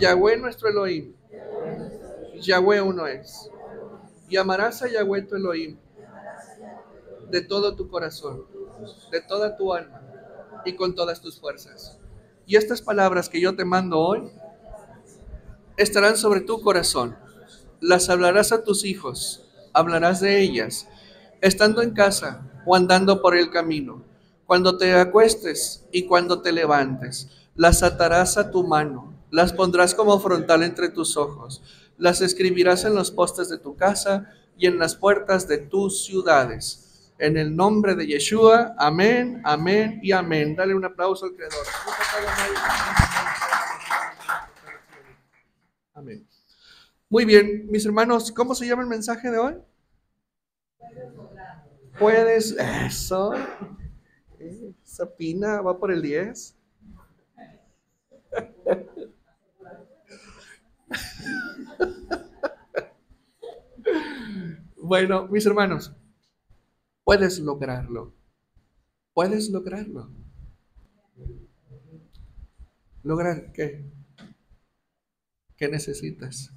Yahweh nuestro Elohim, Yahweh uno es. Y amarás a Yahweh tu Elohim de todo tu corazón, de toda tu alma y con todas tus fuerzas. Y estas palabras que yo te mando hoy estarán sobre tu corazón. Las hablarás a tus hijos, hablarás de ellas, estando en casa o andando por el camino, cuando te acuestes y cuando te levantes. Las atarás a tu mano, las pondrás como frontal entre tus ojos, las escribirás en los postes de tu casa y en las puertas de tus ciudades. En el nombre de Yeshua, amén, amén y amén. Dale un aplauso al Creador. Amén. Muy bien, mis hermanos, ¿cómo se llama el mensaje de hoy? Puedes, eso, esa pina va por el 10. Bueno, mis hermanos, puedes lograrlo. Puedes lograrlo. ¿Lograr qué? ¿Qué necesitas?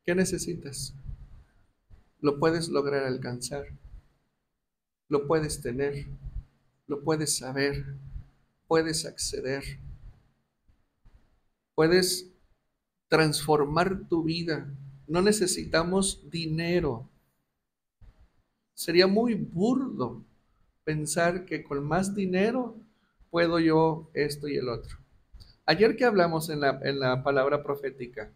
¿Qué necesitas? Lo puedes lograr alcanzar. Lo puedes tener. Lo puedes saber. Puedes acceder. Puedes transformar tu vida. No necesitamos dinero. Sería muy burdo pensar que con más dinero puedo yo esto y el otro. Ayer que hablamos en la palabra profética,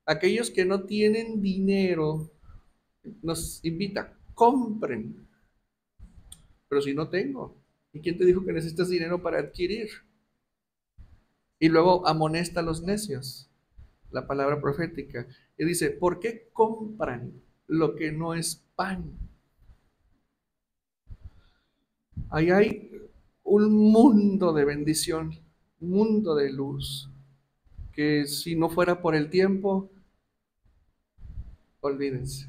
aquellos que no tienen dinero nos invita, compren. Pero si no tengo, ¿y quién te dijo que necesitas dinero para adquirir? Y luego amonesta a los necios, la palabra profética, y dice, ¿por qué compran lo que no es pan? Ahí hay un mundo de bendición, un mundo de luz, que si no fuera por el tiempo, olvídense,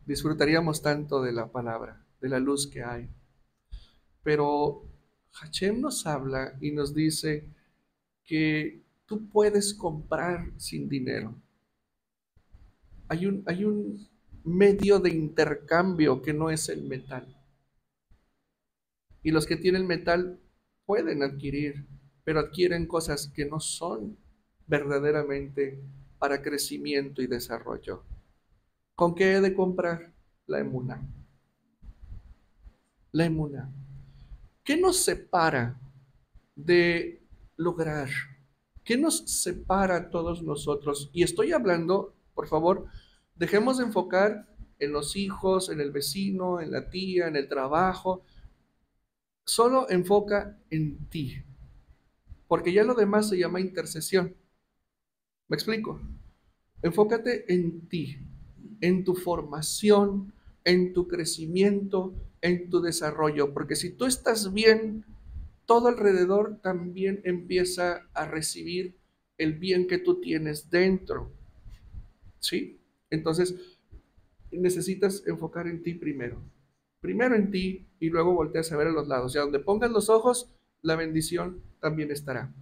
disfrutaríamos tanto de la palabra, de la luz que hay. Pero Hashem nos habla y nos dice que tú puedes comprar sin dinero. Hay un medio de intercambio que no es el metal. Y los que tienen metal pueden adquirir, pero adquieren cosas que no son verdaderamente para crecimiento y desarrollo. ¿Con qué he de comprar? La emuná. La emuná. ¿Qué nos separa de lograr? ¿Qué nos separa a todos nosotros? Y estoy hablando, por favor, dejemos de enfocar en los hijos, en el vecino, en la tía, en el trabajo. Solo enfoca en ti, porque ya lo demás se llama intercesión. ¿Me explico? Enfócate en ti, en tu formación, en tu crecimiento, en tu desarrollo, porque si tú estás bien, todo alrededor también empieza a recibir el bien que tú tienes dentro, ¿sí? Entonces, necesitas enfocar en ti primero. Primero en ti y luego volteas a ver a los lados. Ya donde pongas los ojos, la bendición también estará.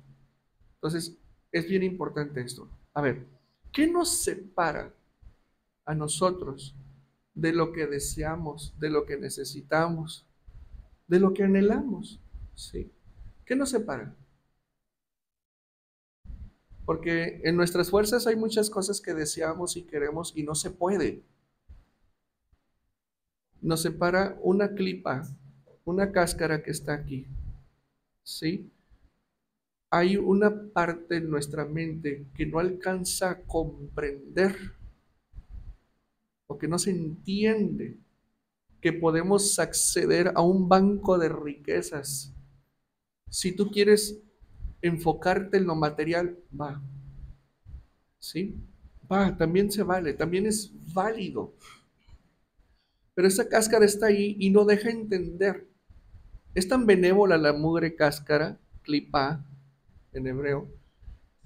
Entonces, es bien importante esto. A ver, ¿qué nos separa a nosotros de lo que deseamos, de lo que necesitamos, de lo que anhelamos? ¿Sí? ¿Qué nos separa? Porque en nuestras fuerzas hay muchas cosas que deseamos y queremos y no se puede. Nos separa una clipa, una cáscara que está aquí. ¿Sí? Hay una parte en nuestra mente que no alcanza a comprender o que no se entiende que podemos acceder a un banco de riquezas. Si tú quieres enfocarte en lo material, va. ¿Sí? Va, también se vale, también es válido. Pero esa cáscara está ahí y no deja entender. Es tan benévola la mugre cáscara, clipa en hebreo,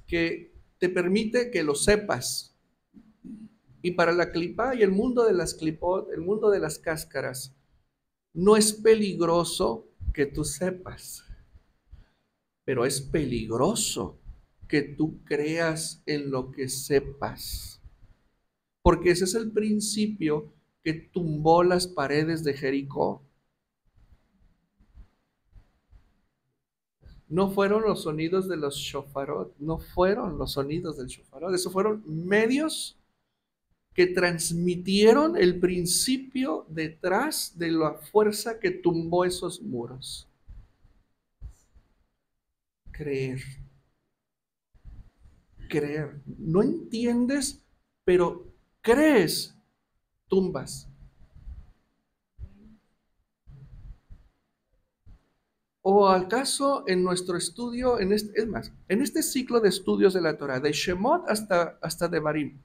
que te permite que lo sepas. Y para la clipa y el mundo de las clipot, el mundo de las cáscaras, no es peligroso que tú sepas, pero es peligroso que tú creas en lo que sepas, porque ese es el principio que tumbó las paredes de Jericó. No fueron los sonidos de los shofarot, no fueron los sonidos del shofarot, esos fueron medios que transmitieron el principio detrás de la fuerza que tumbó esos muros. Creer, creer. No entiendes, pero crees, tumbas. O acaso en nuestro estudio, es más, en este ciclo de estudios de la Torah, de Shemot hasta Devarim,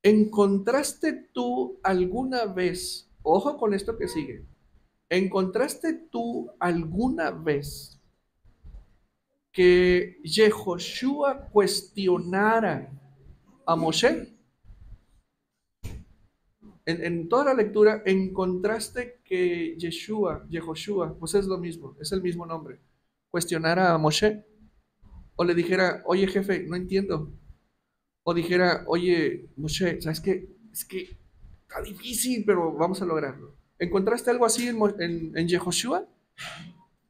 ¿encontraste tú alguna vez, ojo con esto que sigue, ¿encontraste tú alguna vez que Yehoshua cuestionara a Moshe? En toda la lectura encontraste que Yehoshua, pues es lo mismo, es el mismo nombre, cuestionara a Moshe o le dijera, oye jefe, no entiendo. O dijera, oye Moshe, ¿sabes qué? Es que está difícil, pero vamos a lograrlo. ¿Encontraste algo así en Yehoshua?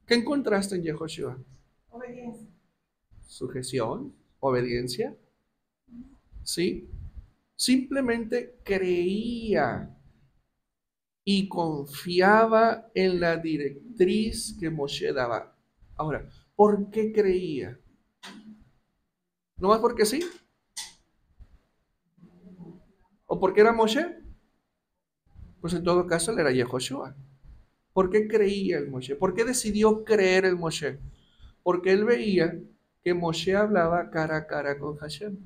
¿Qué encontraste en Yehoshua? Obediencia. Sujeción, obediencia, ¿sí? Simplemente creía y confiaba en la directriz que Moshe daba. Ahora, ¿por qué creía? ¿No más porque sí? ¿O porque era Moshe? Pues en todo caso él era Yehoshua. ¿Por qué creía el Moshe? ¿Por qué decidió creer el Moshe? Porque él veía que Moshe hablaba cara a cara con Hashem.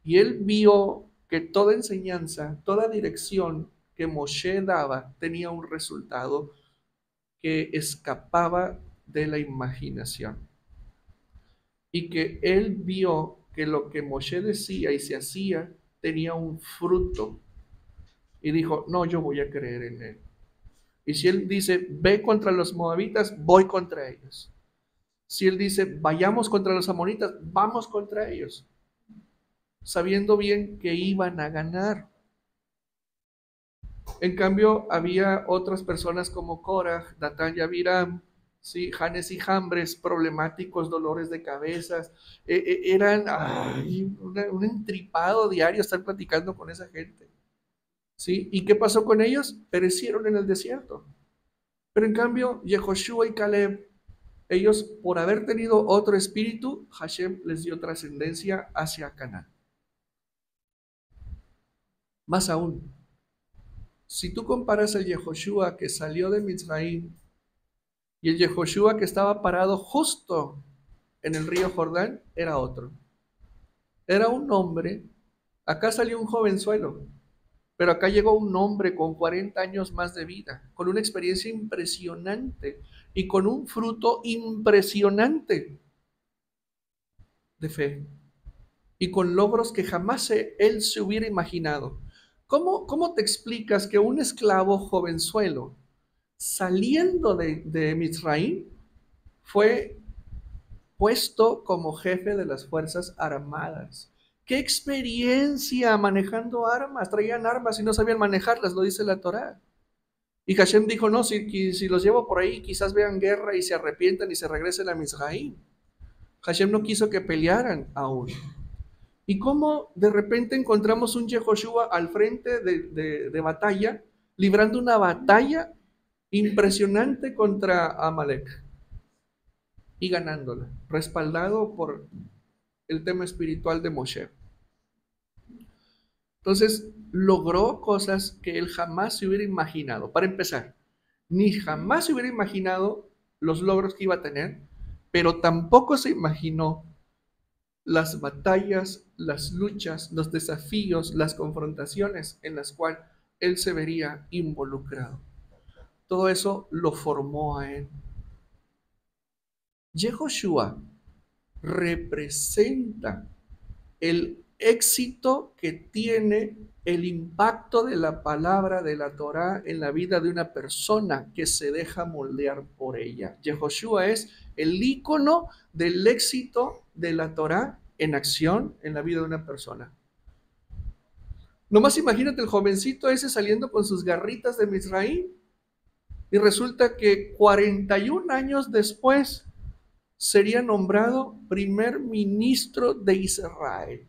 Y él vio que toda enseñanza, toda dirección que Moshe daba tenía un resultado que escapaba de la imaginación. Y que él vio que lo que Moshe decía y se hacía tenía un fruto. Y dijo, no, yo voy a creer en él. Y si él dice, ve contra los moabitas, voy contra ellos. Si él dice, vayamos contra los amonitas, vamos contra ellos, sabiendo bien que iban a ganar. En cambio, había otras personas como Korah, Datán y Abiram, ¿sí? Janes y Jambres, problemáticos, dolores de cabezas. Eran un entripado diario estar platicando con esa gente. ¿Sí? ¿Y qué pasó con ellos? Perecieron en el desierto. Pero en cambio, Yehoshua y Caleb, ellos, por haber tenido otro espíritu, Hashem les dio trascendencia hacia Canaán. Más aún, si tú comparas el Yehoshua que salió de Mitzrayim y el Yehoshua que estaba parado justo en el río Jordán, era otro. Era un hombre, acá salió un jovenzuelo, pero acá llegó un hombre con 40 años más de vida, con una experiencia impresionante y con un fruto impresionante de fe y con logros que jamás él se hubiera imaginado. ¿Cómo te explicas que un esclavo jovenzuelo saliendo de Mitzrayim fue puesto como jefe de las fuerzas armadas? ¡Qué experiencia manejando armas! Traían armas y no sabían manejarlas, lo dice la Torá. Y Hashem dijo, no, si los llevo por ahí, quizás vean guerra y se arrepientan y se regresen a Mizraim. Hashem no quiso que pelearan aún. Y cómo de repente encontramos un Yehoshua al frente de batalla, librando una batalla impresionante contra Amalek y ganándola, respaldado por el tema espiritual de Moshe. Entonces, logró cosas que él jamás se hubiera imaginado. Para empezar, ni jamás se hubiera imaginado los logros que iba a tener, pero tampoco se imaginó las batallas, las luchas, los desafíos, las confrontaciones en las cuales él se vería involucrado. Todo eso lo formó a él. Yehoshua representa el éxito que tiene el impacto de la palabra de la Torá en la vida de una persona que se deja moldear por ella. Yehoshua es el ícono del éxito de la Torá en acción en la vida de una persona. Nomás imagínate el jovencito ese saliendo con sus garritas de Misraim y resulta que 41 años después sería nombrado primer ministro de Israel.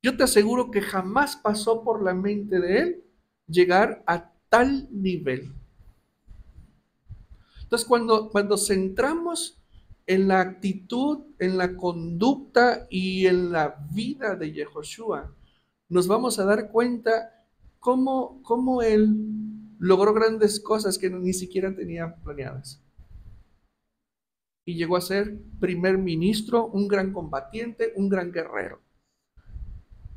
Yo te aseguro que jamás pasó por la mente de él llegar a tal nivel. Entonces, cuando centramos en la actitud, en la conducta y en la vida de Yehoshua, nos vamos a dar cuenta cómo él logró grandes cosas que ni siquiera tenía planeadas. Y llegó a ser primer ministro, un gran combatiente, un gran guerrero.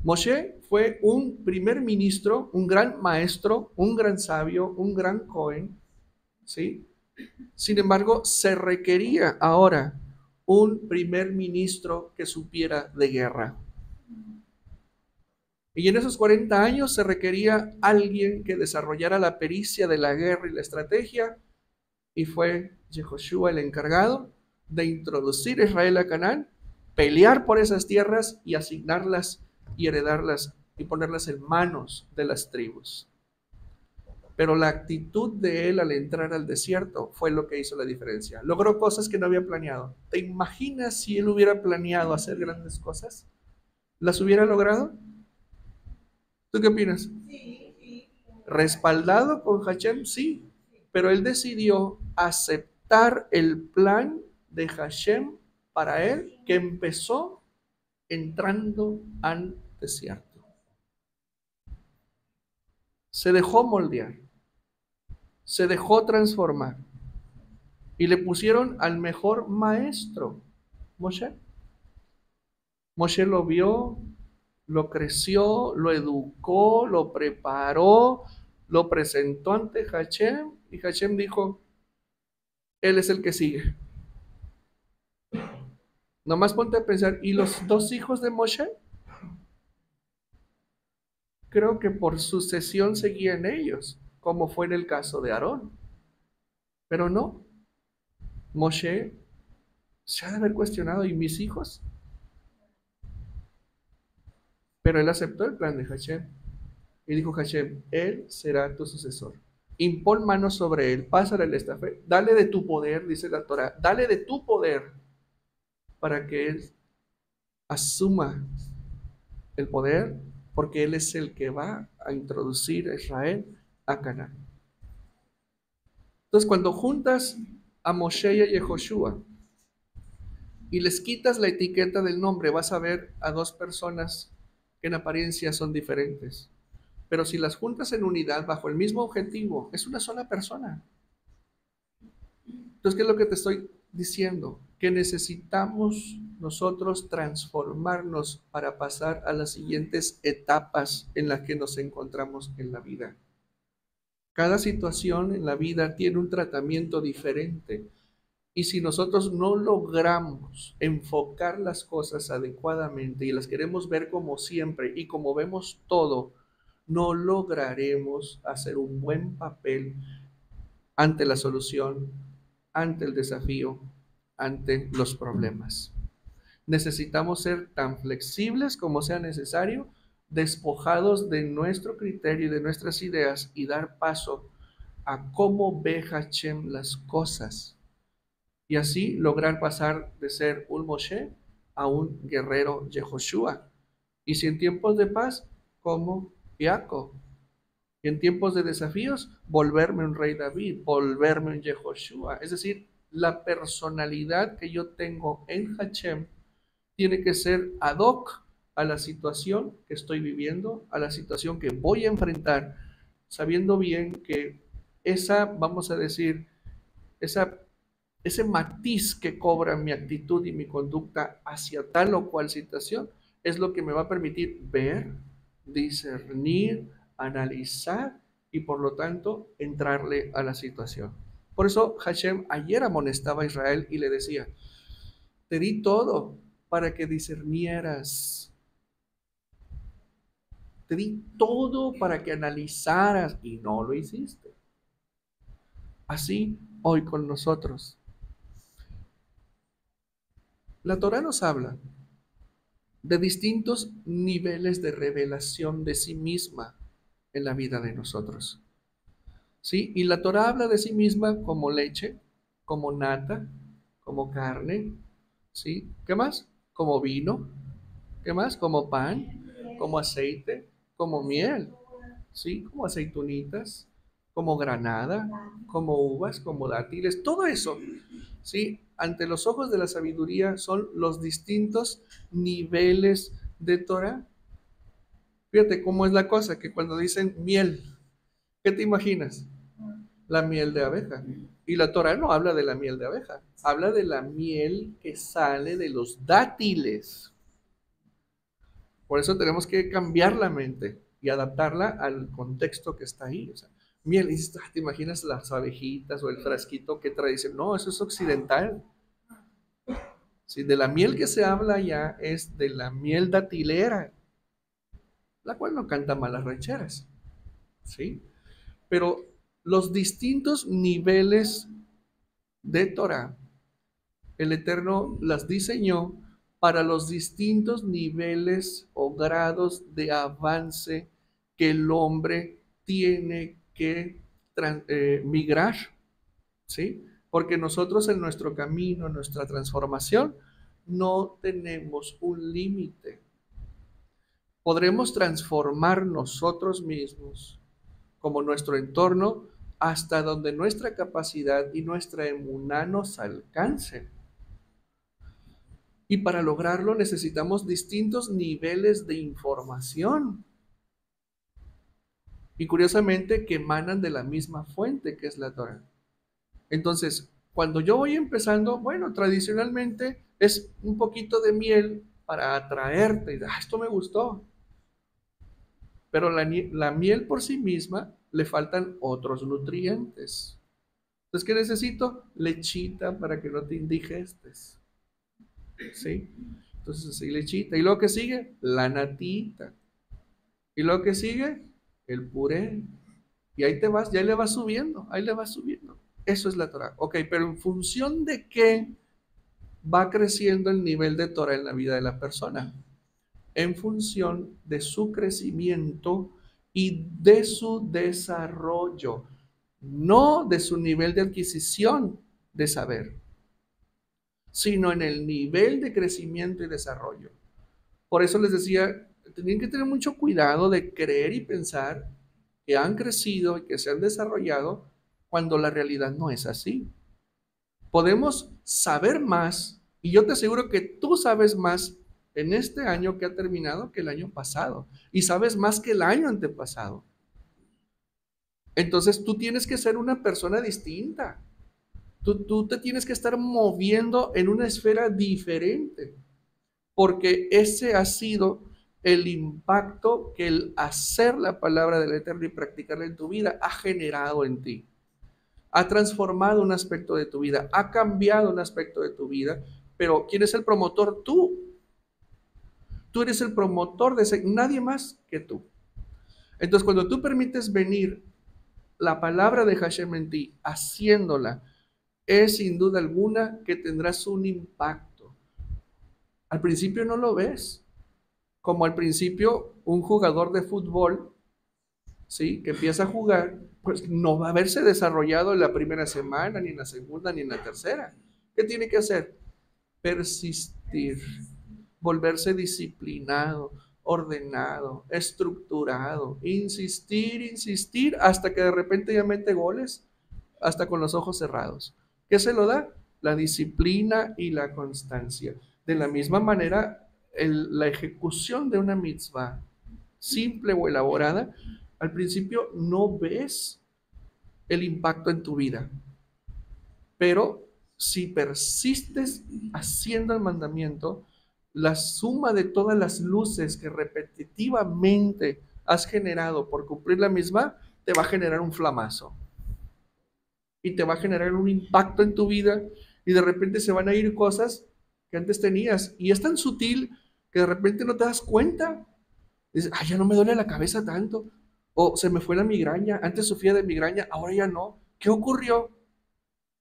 Moshe fue un primer ministro, un gran maestro, un gran sabio, un gran Cohen, ¿sí? Sin embargo, se requería ahora un primer ministro que supiera de guerra. Y en esos 40 años se requería alguien que desarrollara la pericia de la guerra y la estrategia, y fue Yehoshua el encargado de introducir a Israel a Canaán, pelear por esas tierras y asignarlas y heredarlas y ponerlas en manos de las tribus. Pero la actitud de él al entrar al desierto fue lo que hizo la diferencia. Logró cosas que no había planeado. ¿Te imaginas si él hubiera planeado hacer grandes cosas? ¿Las hubiera logrado? ¿Tú qué opinas? ¿Respaldado con Hashem? Sí, pero él decidió aceptar el plan de Hashem para él, que empezó entrando al desierto. Se dejó moldear, se dejó transformar y le pusieron al mejor maestro, Moshe. Moshe lo vio, lo creció, lo educó, lo preparó, lo presentó ante Hashem y Hashem dijo, él es el que sigue. Nomás ponte a pensar, ¿y los dos hijos de Moshe? Creo que por sucesión seguían ellos, como fue en el caso de Aarón. Pero no, Moshe se ha de haber cuestionado, ¿y mis hijos? Pero él aceptó el plan de Hashem y dijo Hashem, él será tu sucesor. Impon manos sobre él, pásale el estafeta, dale de tu poder, dice la Torah, dale de tu poder para que él asuma el poder, porque él es el que va a introducir a Israel a Canaán. Entonces, cuando juntas a Moshe y a Yehoshua y les quitas la etiqueta del nombre, vas a ver a dos personas que en apariencia son diferentes. Pero si las juntas en unidad bajo el mismo objetivo, es una sola persona. Entonces, ¿qué es lo que te estoy diciendo? Que necesitamos nosotros transformarnos para pasar a las siguientes etapas en las que nos encontramos en la vida. Cada situación en la vida tiene un tratamiento diferente. Y si nosotros no logramos enfocar las cosas adecuadamente y las queremos ver como siempre y como vemos todo, no lograremos hacer un buen papel ante la solución, ante el desafío, ante los problemas. Necesitamos ser tan flexibles como sea necesario, despojados de nuestro criterio y de nuestras ideas y dar paso a cómo ve Hashem las cosas. Y así lograr pasar de ser un Moshe a un guerrero Yehoshua. Y si en tiempos de paz, como Jacob. Y en tiempos de desafíos, volverme un rey David, volverme un Yehoshua. Es decir, la personalidad que yo tengo en Hashem tiene que ser ad hoc a la situación que estoy viviendo, a la situación que voy a enfrentar, sabiendo bien que esa, vamos a decir, ese matiz que cobra mi actitud y mi conducta hacia tal o cual situación es lo que me va a permitir ver, discernir, analizar y por lo tanto entrarle a la situación. Por eso Hashem ayer amonestaba a Israel y le decía, te di todo, para que discernieras. Te di todo para que analizaras y no lo hiciste. Así hoy con nosotros. La Torá nos habla de distintos niveles de revelación de sí misma en la vida de nosotros. ¿Sí? Y la Torá habla de sí misma como leche, como nata, como carne, ¿sí? ¿Qué más? Como vino, ¿qué más? Como pan, como aceite, como miel, ¿sí? Como aceitunitas, como granada, como uvas, como dátiles, todo eso, ¿sí? Ante los ojos de la sabiduría son los distintos niveles de Torah. Fíjate cómo es la cosa, que cuando dicen miel, ¿qué te imaginas? La miel de abeja. Y la Torah no habla de la miel de abeja, habla de la miel que sale de los dátiles. Por eso tenemos que cambiar la mente y adaptarla al contexto que está ahí. O sea, miel, y dices, ¿te imaginas las abejitas o el frasquito que trae? Dicen, no, eso es occidental. Sí, de la miel que se habla ya es de la miel datilera, la cual no canta malas rancheras. ¿Sí? Pero los distintos niveles de Torah, el Eterno las diseñó para los distintos niveles o grados de avance que el hombre tiene que migrar, ¿sí? Porque nosotros en nuestro camino, en nuestra transformación, no tenemos un límite. Podremos transformar nosotros mismos como nuestro entorno hasta donde nuestra capacidad y nuestra emuná nos alcancen. Y para lograrlo necesitamos distintos niveles de información. Y curiosamente que emanan de la misma fuente que es la Torah. Entonces, cuando yo voy empezando, bueno, tradicionalmente es un poquito de miel para atraerte. Esto me gustó. Pero la miel por sí misma le faltan otros nutrientes. Entonces, ¿qué necesito? Lechita para que no te indigestes. ¿Sí? Entonces, sí, lechita. ¿Y luego que sigue? La natita. ¿Y luego que sigue? El puré. Y ahí te vas, ya le vas subiendo, ahí le vas subiendo. Eso es la Torah. Ok, pero ¿en función de qué va creciendo el nivel de Torah en la vida de la persona? En función de su crecimiento y de su desarrollo, no de su nivel de adquisición de saber, sino en el nivel de crecimiento y desarrollo. Por eso les decía, tienen que tener mucho cuidado de creer y pensar que han crecido y que se han desarrollado cuando la realidad no es así. Podemos saber más, y yo te aseguro que tú sabes más en este año que ha terminado que el año pasado, y sabes más que el año antepasado. Entonces tú tienes que ser una persona distinta. Tú te tienes que estar moviendo en una esfera diferente, porque ese ha sido el impacto que el hacer la palabra del Eterno y practicarla en tu vida ha generado en ti. Ha transformado un aspecto de tu vida, ha cambiado un aspecto de tu vida, pero ¿quién es el promotor? Tú. Tú eres el promotor de ese, nadie más que tú. Entonces, cuando tú permites venir la palabra de Hashem en ti, haciéndola, es sin duda alguna que tendrás un impacto. Al principio no lo ves, como al principio un jugador de fútbol, ¿sí? Que empieza a jugar, pues no va a haberse desarrollado en la primera semana, ni en la segunda, ni en la tercera. ¿Qué tiene que hacer? Persistir, volverse disciplinado, ordenado, estructurado, insistir, insistir, hasta que de repente ya mete goles, hasta con los ojos cerrados. ¿Qué se lo da? La disciplina y la constancia. De la misma manera, la ejecución de una mitzvah, simple o elaborada, al principio no ves el impacto en tu vida, pero si persistes haciendo el mandamiento, la suma de todas las luces que repetitivamente has generado por cumplir la misma, te va a generar un flamazo y te va a generar un impacto en tu vida y de repente se van a ir cosas que antes tenías. Y es tan sutil que de repente no te das cuenta. Dices, ay, ya no me duele la cabeza tanto. O se me fue la migraña. Antes sufría de migraña, ahora ya no. ¿Qué ocurrió?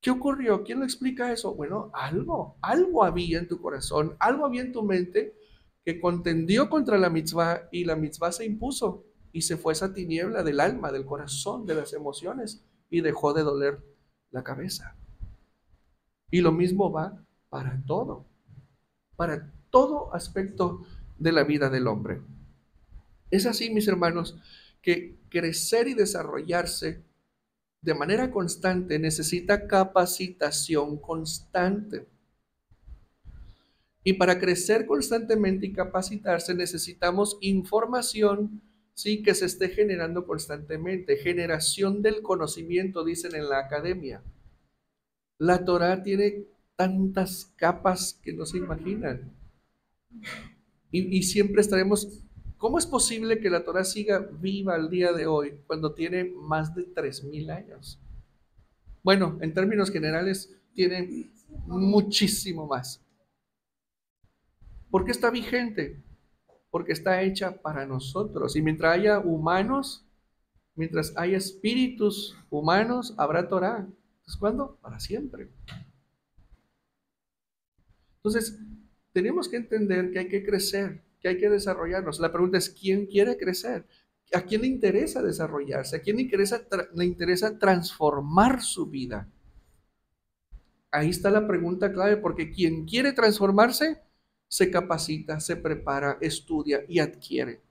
¿Qué ocurrió? ¿Quién lo explica eso? Bueno, algo había en tu corazón, algo había en tu mente que contendió contra la mitzvah y la mitzvah se impuso y se fue esa tiniebla del alma, del corazón, de las emociones y dejó de doler la cabeza. Y lo mismo va para todo aspecto de la vida del hombre. Es así, mis hermanos, que crecer y desarrollarse de manera constante necesita capacitación constante. Y para crecer constantemente y capacitarse necesitamos información, sí, que se esté generando constantemente. Generación del conocimiento, dicen en la academia. La Torá tiene tantas capas que no se imaginan. Y siempre estaremos. ¿Cómo es posible que la Torá siga viva al día de hoy cuando tiene más de 3000 años? Bueno, en términos generales, tiene muchísimo más. ¿Por qué está vigente? Porque está hecha para nosotros. Y mientras haya humanos, mientras haya espíritus humanos, habrá Torah. ¿Entonces cuándo? Para siempre. Entonces, tenemos que entender que hay que crecer, que hay que desarrollarnos. La pregunta es, ¿quién quiere crecer? ¿A quién le interesa desarrollarse? ¿A quién le interesa transformar su vida? Ahí está la pregunta clave, porque quien quiere transformarse, se capacita, se prepara, estudia y adquiere.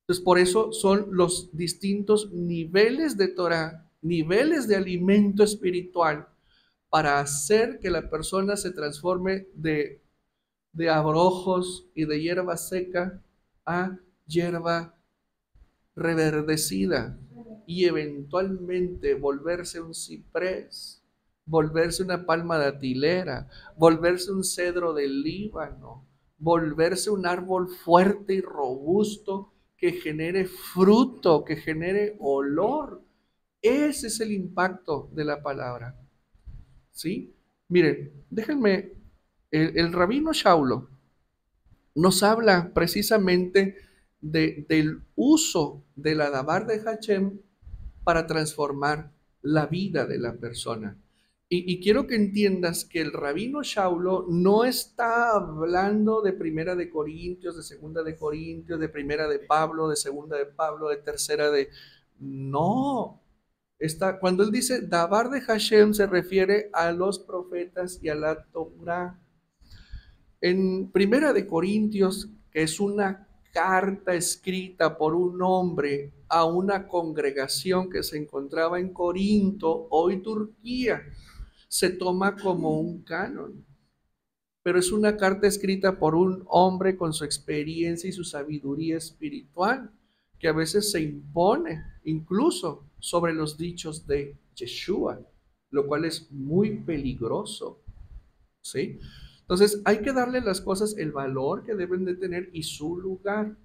Entonces, por eso son los distintos niveles de Torah, niveles de alimento espiritual, para hacer que la persona se transforme de abrojos y de hierba seca a hierba reverdecida y eventualmente volverse un ciprés, volverse una palma de atilera, volverse un cedro del Líbano, volverse un árbol fuerte y robusto que genere fruto, que genere olor. Ese es el impacto de la palabra. ¿Sí? Miren, déjenme, el rabino Shaulo nos habla precisamente del uso de la Dabar de Hashem para transformar la vida de la persona. Y quiero que entiendas que el rabino Shaulo no está hablando de primera de Corintios, de segunda de Corintios, de primera de Pablo, de segunda de Pablo, de tercera de... No, cuando él dice Dabar de Hashem se refiere a los profetas y a la Torah. En Primera de Corintios, que es una carta escrita por un hombre a una congregación que se encontraba en Corinto, hoy Turquía, se toma como un canon. Pero es una carta escrita por un hombre con su experiencia y su sabiduría espiritual, que a veces se impone incluso sobre los dichos de Yeshua, lo cual es muy peligroso, ¿sí? Entonces hay que darle a las cosas el valor que deben de tener y su lugar.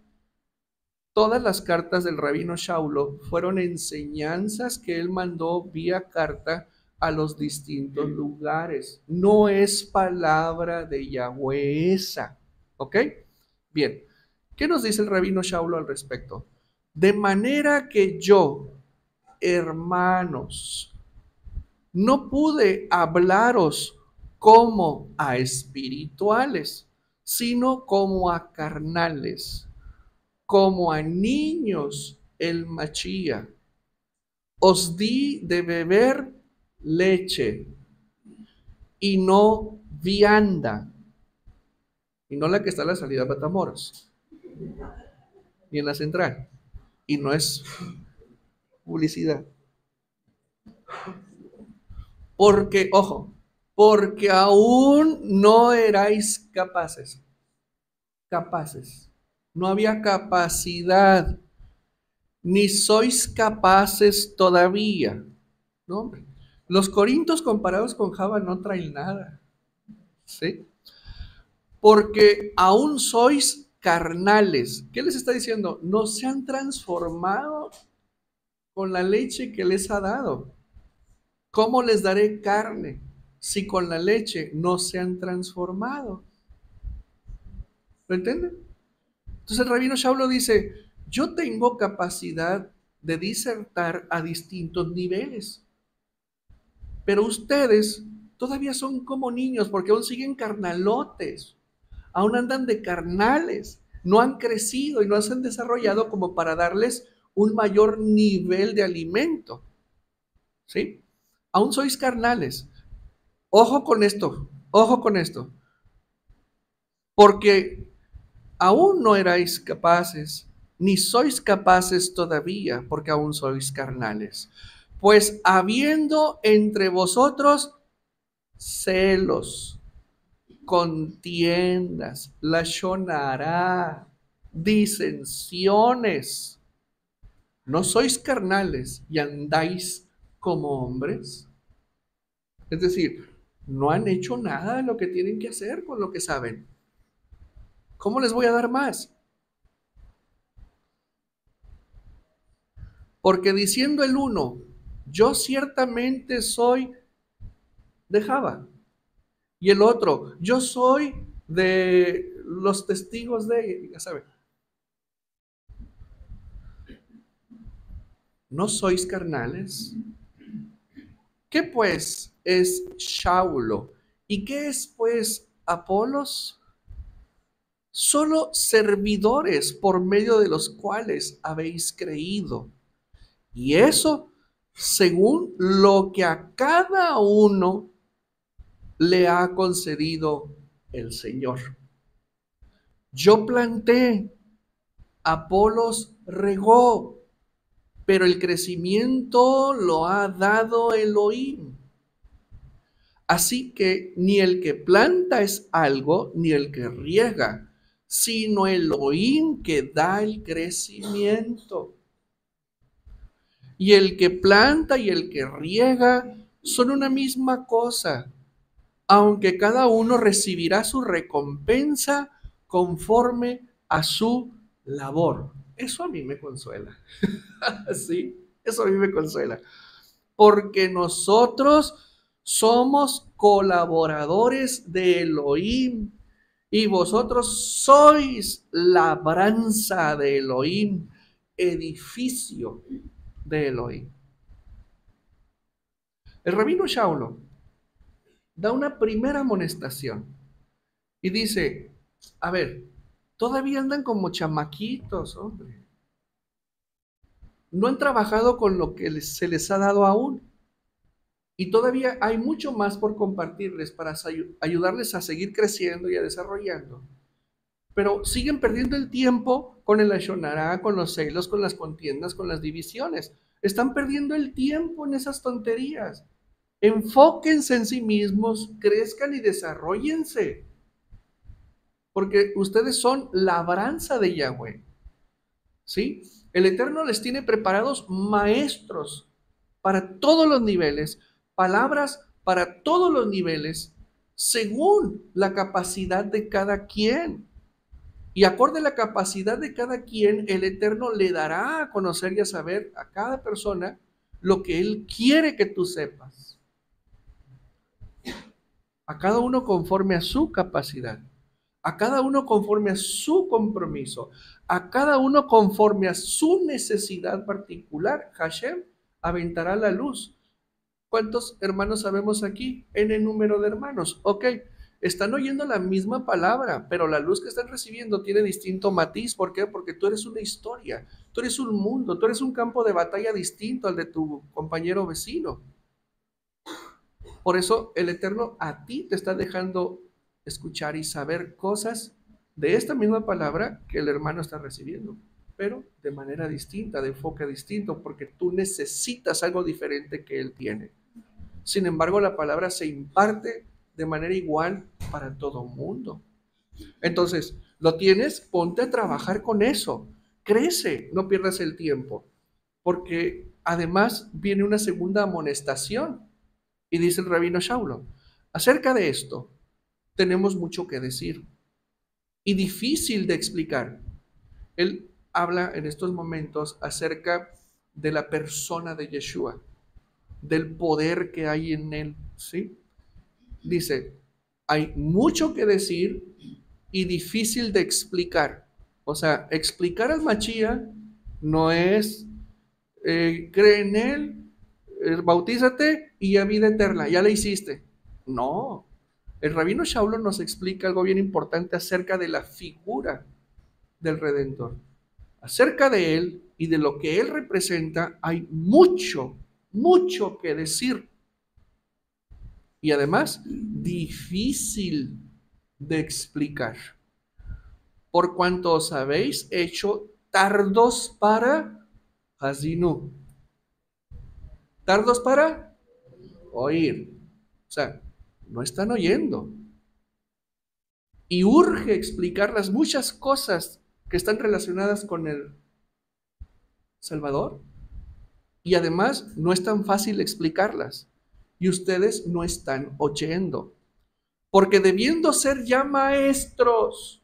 Todas las cartas del rabino Shaulo fueron enseñanzas que él mandó vía carta a los distintos lugares. No es palabra de Yahweh esa. ¿Ok? Bien. ¿Qué nos dice el rabino Shaulo al respecto? De manera que yo, hermanos, no pude hablaros como a espirituales, sino como a carnales, como a niños el machía. Os di de beber leche y no vianda, y no la que está a la salida de Matamoros, ni en la central, y no es publicidad. Porque, ojo, porque aún no erais capaces. No había capacidad, ni sois capaces todavía. No, hombre. Los corintios comparados con Java no traen nada. ¿Sí? Porque aún sois carnales. ¿Qué les está diciendo? No se han transformado con la leche que les ha dado. ¿Cómo les daré carne si con la leche no se han transformado? ¿Lo entienden? Entonces el rabino Shaulo dice, yo tengo capacidad de disertar a distintos niveles, pero ustedes todavía son como niños porque aún siguen carnalotes, aún andan de carnales, no han crecido y no se han desarrollado como para darles un mayor nivel de alimento, ¿sí? Aún sois carnales. Ojo con esto, porque aún no erais capaces, ni sois capaces todavía, porque aún sois carnales. Pues habiendo entre vosotros celos, contiendas, lashon hará, disensiones, ¿no sois carnales y andáis como hombres? Es decir, no han hecho nada de lo que tienen que hacer con lo que saben. ¿Cómo les voy a dar más? Porque diciendo el uno, yo ciertamente soy de Java, y el otro, yo soy de los testigos de, ya saben, ¿no sois carnales? ¿Qué pues es Shaulo? ¿Y qué es pues Apolos? Solo servidores por medio de los cuales habéis creído. Y eso según lo que a cada uno le ha concedido el Señor. Yo planté, Apolos regó, pero el crecimiento lo ha dado Elohim. Así que ni el que planta es algo, ni el que riega, sino Elohim que da el crecimiento. Y el que planta y el que riega son una misma cosa, aunque cada uno recibirá su recompensa conforme a su labor. Eso a mí me consuela. Sí, eso a mí me consuela. Porque nosotros somos colaboradores de Elohim y vosotros sois labranza de Elohim, edificio de Elohim. El rabino Shaulo da una primera amonestación y dice, a ver, todavía andan como chamaquitos, hombre. No han trabajado con lo que se les ha dado aún. Y todavía hay mucho más por compartirles para ayudarles a seguir creciendo y a desarrollando. Pero siguen perdiendo el tiempo con el Ashonará, con los celos, con las contiendas, con las divisiones. Están perdiendo el tiempo en esas tonterías. Enfóquense en sí mismos, crezcan y desarrollense. Porque ustedes son labranza de Yahweh. ¿Sí? El Eterno les tiene preparados maestros para todos los niveles, palabras para todos los niveles, según la capacidad de cada quien. Y acorde a la capacidad de cada quien, el Eterno le dará a conocer y a saber a cada persona lo que Él quiere que tú sepas. A cada uno conforme a su capacidad, a cada uno conforme a su compromiso, a cada uno conforme a su necesidad particular. Hashem aventará la luz. ¿Cuántos hermanos sabemos aquí? En el número de hermanos. Ok, están oyendo la misma palabra, pero la luz que están recibiendo tiene distinto matiz. ¿Por qué? Porque tú eres una historia, tú eres un mundo, tú eres un campo de batalla distinto al de tu compañero vecino. Por eso el Eterno a ti te está dejando escuchar y saber cosas de esta misma palabra que el hermano está recibiendo, pero de manera distinta, de enfoque distinto, porque tú necesitas algo diferente que él tiene. Sin embargo, la palabra se imparte de manera igual para todo mundo. Entonces, lo tienes, ponte a trabajar con eso. Crece, no pierdas el tiempo, porque además viene una segunda amonestación. Y dice el rabino Shaulo, acerca de esto tenemos mucho que decir y difícil de explicar. Él habla en estos momentos acerca de la persona de Yeshua, del poder que hay en él, ¿sí? Dice, hay mucho que decir y difícil de explicar. O sea, explicar al Mashiach no es cree en él, bautízate y ya vida eterna, ya la hiciste. No, el rabino Shaulo nos explica algo bien importante acerca de la figura del Redentor. Acerca de él y de lo que él representa hay mucho, mucho que decir. Y además, difícil de explicar. Por cuanto os habéis hecho tardos para Hazinu. Tardos para oír. O sea, no están oyendo. Y urge explicar las muchas cosas que están relacionadas con el Salvador. Y además no es tan fácil explicarlas. Y ustedes no están oyendo. Porque debiendo ser ya maestros,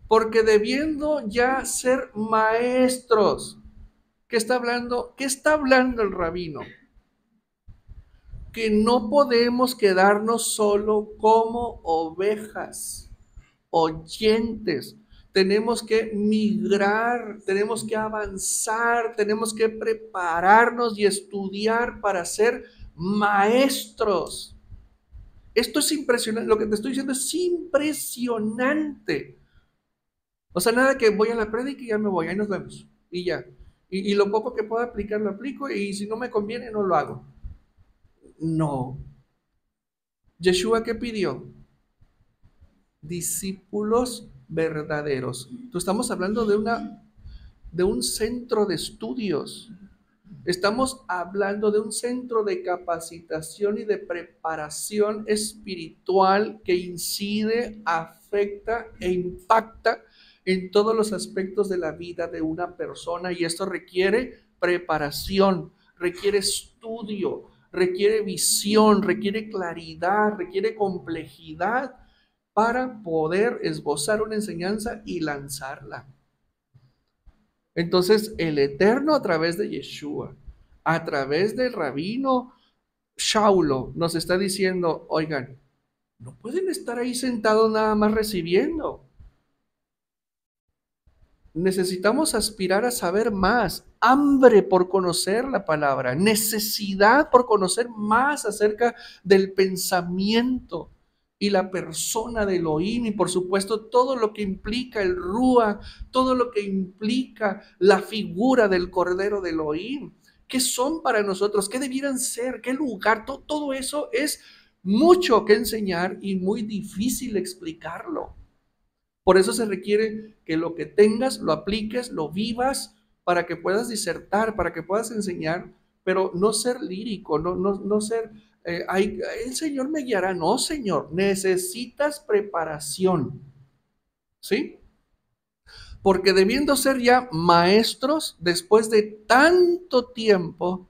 porque debiendo ya ser maestros, ¿qué está hablando? ¿Qué está hablando el rabino? Que no podemos quedarnos solo como ovejas, oyentes. Tenemos que migrar, tenemos que avanzar, tenemos que prepararnos y estudiar para ser maestros. Esto es impresionante, lo que te estoy diciendo es impresionante. O sea, nada que voy a la prédica y ya me voy, ahí nos vemos. Y ya. Y lo poco que pueda aplicar, lo aplico, y si no me conviene, no lo hago. No. Yeshua, ¿qué pidió? Discípulos verdaderos. Tú estamos hablando de un centro de estudios. Estamos hablando de un centro de capacitación y de preparación espiritual que incide, afecta e impacta en todos los aspectos de la vida de una persona, y esto requiere preparación, requiere estudio, requiere visión, requiere claridad, requiere complejidad para poder esbozar una enseñanza y lanzarla. Entonces, el Eterno a través de Yeshua, a través del rabino Shaulo, nos está diciendo, oigan, no pueden estar ahí sentados nada más recibiendo. Necesitamos aspirar a saber más, hambre por conocer la palabra, necesidad por conocer más acerca del pensamiento y la persona de Elohim, y por supuesto todo lo que implica el Rúa, todo lo que implica la figura del Cordero de Elohim. ¿Qué son para nosotros? ¿Qué debieran ser? ¿Qué lugar? Todo eso es mucho que enseñar y muy difícil explicarlo. Por eso se requiere que lo que tengas lo apliques, lo vivas, para que puedas disertar, para que puedas enseñar, pero no ser lírico, no ser, el Señor me guiará. No, Señor, necesitas preparación, ¿sí? Porque debiendo ser ya maestros, después de tanto tiempo,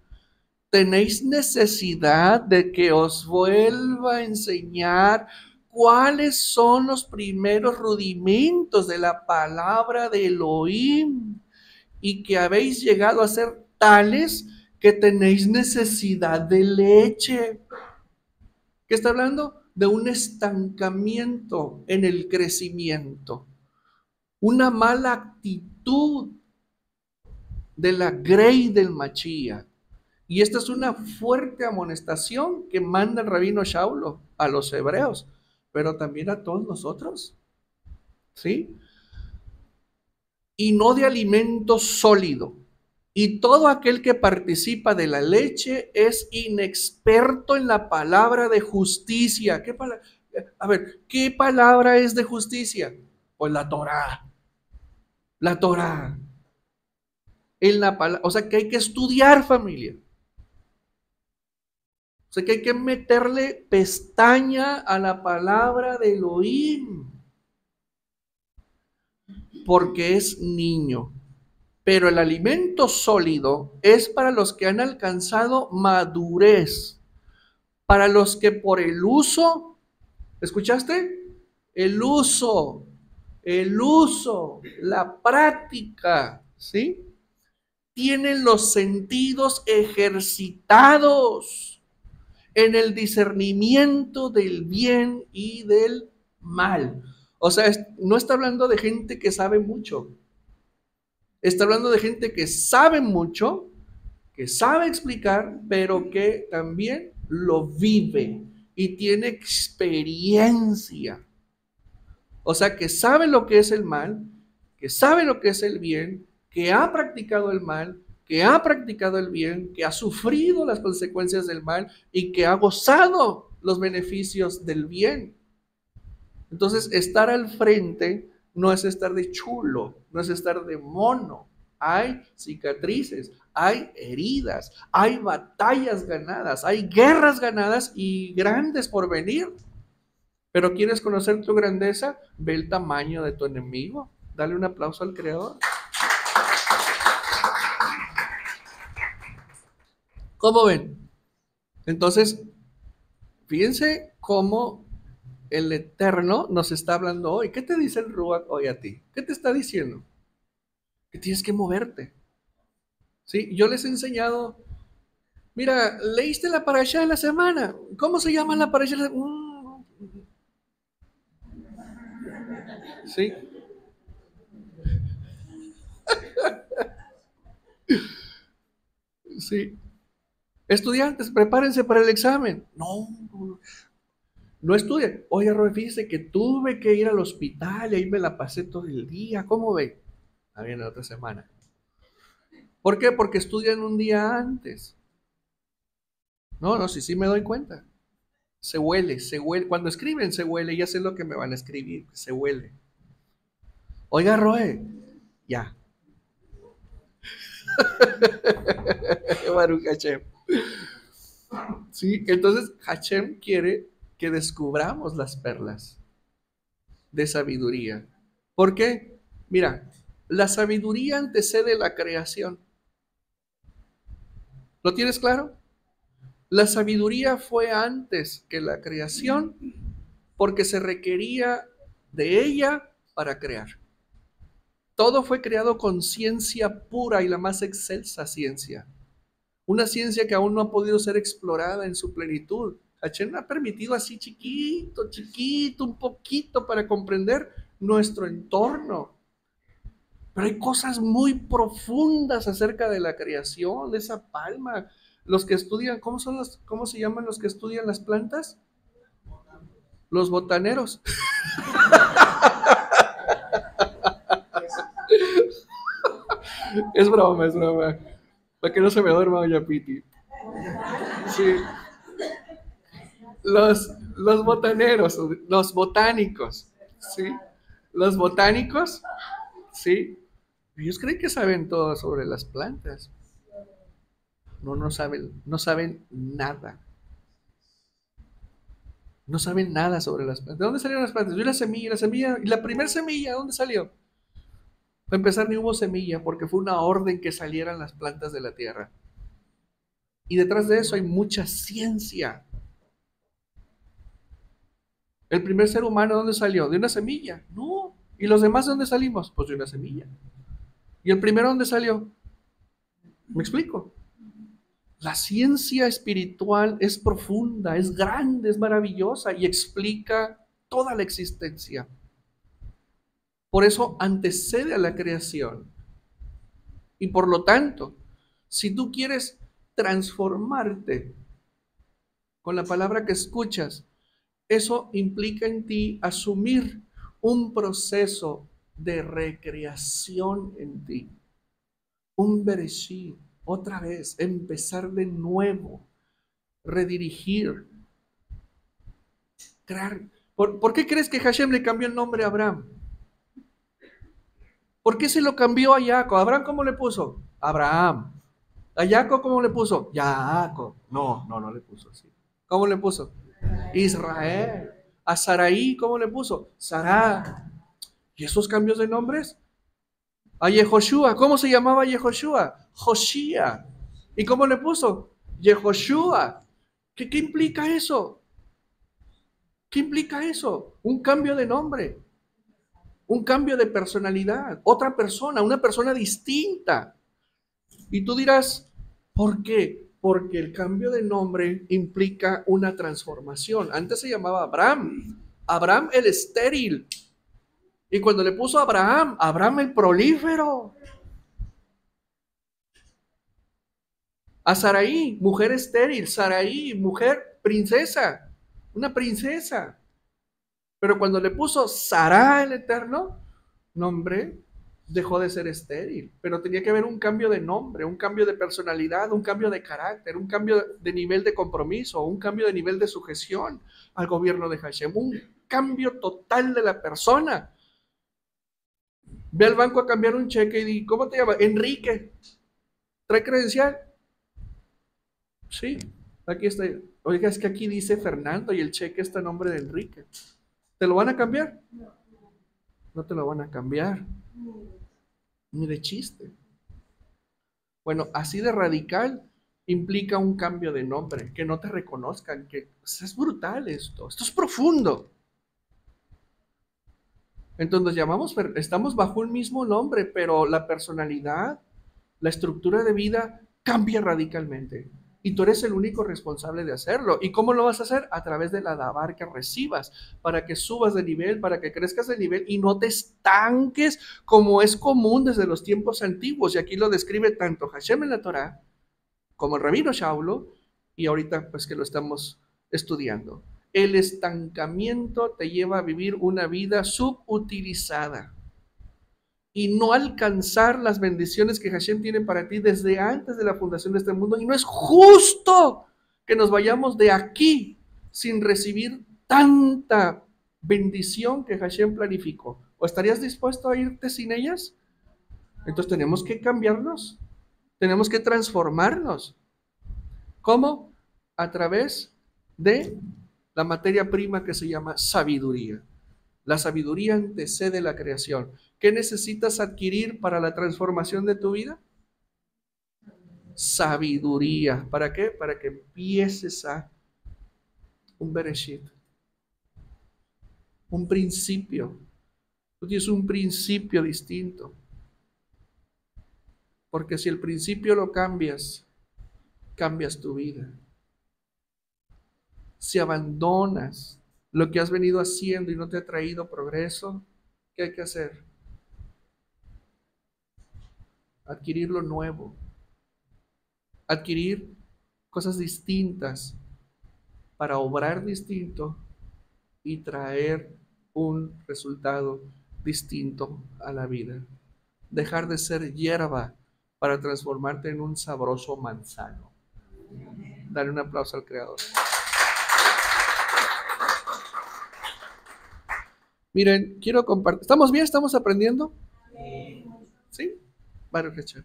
tenéis necesidad de que os vuelva a enseñar cuáles son los primeros rudimentos de la palabra de Elohim, y que habéis llegado a ser tales que tenéis necesidad de leche. ¿Qué está hablando? De un estancamiento en el crecimiento, una mala actitud de la grey del Mashiach. Y esta es una fuerte amonestación que manda el rabino Shaulo a los hebreos, pero también a todos nosotros, ¿sí? Y no de alimento sólido. Y todo aquel que participa de la leche es inexperto en la palabra de justicia. A ver, ¿qué palabra es de justicia? Pues la Torá. La Torá. O sea que hay que estudiar, familia. O sea que hay que meterle pestaña a la palabra de Elohim, porque es niño. Pero el alimento sólido es para los que han alcanzado madurez, para los que por el uso, ¿escuchaste? El uso, la práctica, ¿sí? Tienen los sentidos ejercitados en el discernimiento del bien y del mal. O sea, no está hablando de gente que sabe mucho. Está hablando de gente que sabe mucho, que sabe explicar, pero que también lo vive y tiene experiencia. O sea, que sabe lo que es el mal, que sabe lo que es el bien, que ha practicado el mal, que ha practicado el bien, que ha sufrido las consecuencias del mal y que ha gozado los beneficios del bien. Entonces, estar al frente no es estar de chulo, no es estar de mono. Hay cicatrices, hay heridas, hay batallas ganadas, hay guerras ganadas y grandes por venir. Pero ¿quieres conocer tu grandeza? Ve el tamaño de tu enemigo. Dale un aplauso al Creador. ¿Cómo ven? Entonces, fíjense cómo el Eterno nos está hablando hoy. ¿Qué te dice el Ruach hoy a ti? ¿Qué te está diciendo? Que tienes que moverte. ¿Sí? Yo les he enseñado, mira, leíste la parashá de la semana. ¿Cómo se llama la parashá de la semana? Sí, sí. Estudiantes, prepárense para el examen. No, no estudien. Oye, Roy, fíjese que tuve que ir al hospital y ahí me la pasé todo el día. ¿Cómo ve? Ah, viene la otra semana. ¿Por qué? Porque estudian un día antes. No, no, sí, sí me doy cuenta. Se huele, se huele. Cuando escriben, se huele. Ya sé lo que me van a escribir. Se huele. Oiga, Roe, ya. Baruch Hashem. Sí, entonces Hashem quiere que descubramos las perlas de sabiduría. ¿Por qué? Mira, la sabiduría antecede la creación. ¿Lo tienes claro? La sabiduría fue antes que la creación porque se requería de ella para crear. Todo fue creado con ciencia pura y la más excelsa ciencia. Una ciencia que aún no ha podido ser explorada en su plenitud. Hashem ha permitido así chiquito, chiquito, un poquito para comprender nuestro entorno. Pero hay cosas muy profundas acerca de la creación, de esa palma. Los que estudian, ¿cómo se llaman los que estudian las plantas? Los botaneros. Es broma, es broma. Para que no se me duerma doña Piti. Sí. Los botaneros, los botánicos, ¿sí? Los botánicos, ¿sí? Ellos creen que saben todo sobre las plantas. No, no saben nada. No saben nada sobre las plantas. ¿De dónde salieron las plantas? De una semilla, y la primera semilla, ¿dónde salió? Para empezar, ni hubo semilla, porque fue una orden que salieran las plantas de la tierra. Y detrás de eso hay mucha ciencia. El primer ser humano, ¿dónde salió? ¿De una semilla? No. ¿Y los demás de dónde salimos? Pues de una semilla. ¿Y el primero dónde salió? ¿Me explico? La ciencia espiritual es profunda, es grande, es maravillosa y explica toda la existencia. Por eso antecede a la creación. Y por lo tanto, si tú quieres transformarte con la palabra que escuchas, eso implica en ti asumir un proceso de recreación en ti. Un bereshit, otra vez, empezar de nuevo, redirigir, crear. ¿Por qué crees que Hashem le cambió el nombre a Abraham? ¿Por qué se lo cambió a Jacob? ¿Abraham cómo le puso? Abraham. ¿A Jacob cómo le puso? Jacob. No, no, no le puso así. ¿Cómo le puso? Israel. ¿A Saraí cómo le puso? Sará. ¿Y esos cambios de nombres? A Yehoshua, ¿cómo se llamaba Yehoshua? Joshía. ¿Y cómo le puso? Yehoshua. ¿Qué implica eso? ¿Qué implica eso? Un cambio de nombre, un cambio de personalidad, otra persona, una persona distinta. Y tú dirás, ¿por qué? Porque el cambio de nombre implica una transformación. Antes se llamaba Abraham, Abraham el estéril. Y cuando le puso a Abraham, Abraham el prolífero. A Saraí, mujer estéril. Saraí, mujer princesa. Una princesa. Pero cuando le puso Sara el Eterno, nombre, dejó de ser estéril. Pero tenía que haber un cambio de nombre, un cambio de personalidad, un cambio de carácter, un cambio de nivel de compromiso, un cambio de nivel de sujeción al gobierno de Hashem, un cambio total de la persona. Ve al banco a cambiar un cheque y di, ¿cómo te llamas? Enrique. ¿Trae credencial? Sí, aquí está. Oiga, es que aquí dice Fernando y el cheque está a nombre de Enrique. ¿Te lo van a cambiar? No te lo van a cambiar. Ni de chiste. Bueno, así de radical implica un cambio de nombre, que no te reconozcan, que pues, es brutal esto es profundo. Entonces llamamos, estamos bajo un mismo nombre, pero la personalidad, la estructura de vida cambia radicalmente. Y tú eres el único responsable de hacerlo. ¿Y cómo lo vas a hacer? A través de la dabar que recibas, para que subas de nivel, para que crezcas de nivel y no te estanques como es común desde los tiempos antiguos. Y aquí lo describe tanto Hashem en la Torah como el rabino Shaulo, y ahorita pues que lo estamos estudiando. El estancamiento te lleva a vivir una vida subutilizada y no alcanzar las bendiciones que Hashem tiene para ti desde antes de la fundación de este mundo. Y no es justo que nos vayamos de aquí sin recibir tanta bendición que Hashem planificó. ¿O estarías dispuesto a irte sin ellas? Entonces tenemos que cambiarnos, tenemos que transformarnos. ¿Cómo? A través de la materia prima que se llama sabiduría. La sabiduría antecede la creación. ¿Qué necesitas adquirir para la transformación de tu vida? Sabiduría. ¿Para qué? Para que empieces a un bereshit, un principio. Tú tienes un principio distinto. Porque si el principio lo cambias, cambias tu vida. Si abandonas lo que has venido haciendo y no te ha traído progreso, ¿qué hay que hacer? Adquirir lo nuevo, adquirir cosas distintas para obrar distinto y traer un resultado distinto a la vida. Dejar de ser hierba para transformarte en un sabroso manzano. Dale un aplauso al Creador. Miren, quiero compartir. ¿Estamos bien? ¿Estamos aprendiendo? ¿Sí? Baruch Hashem.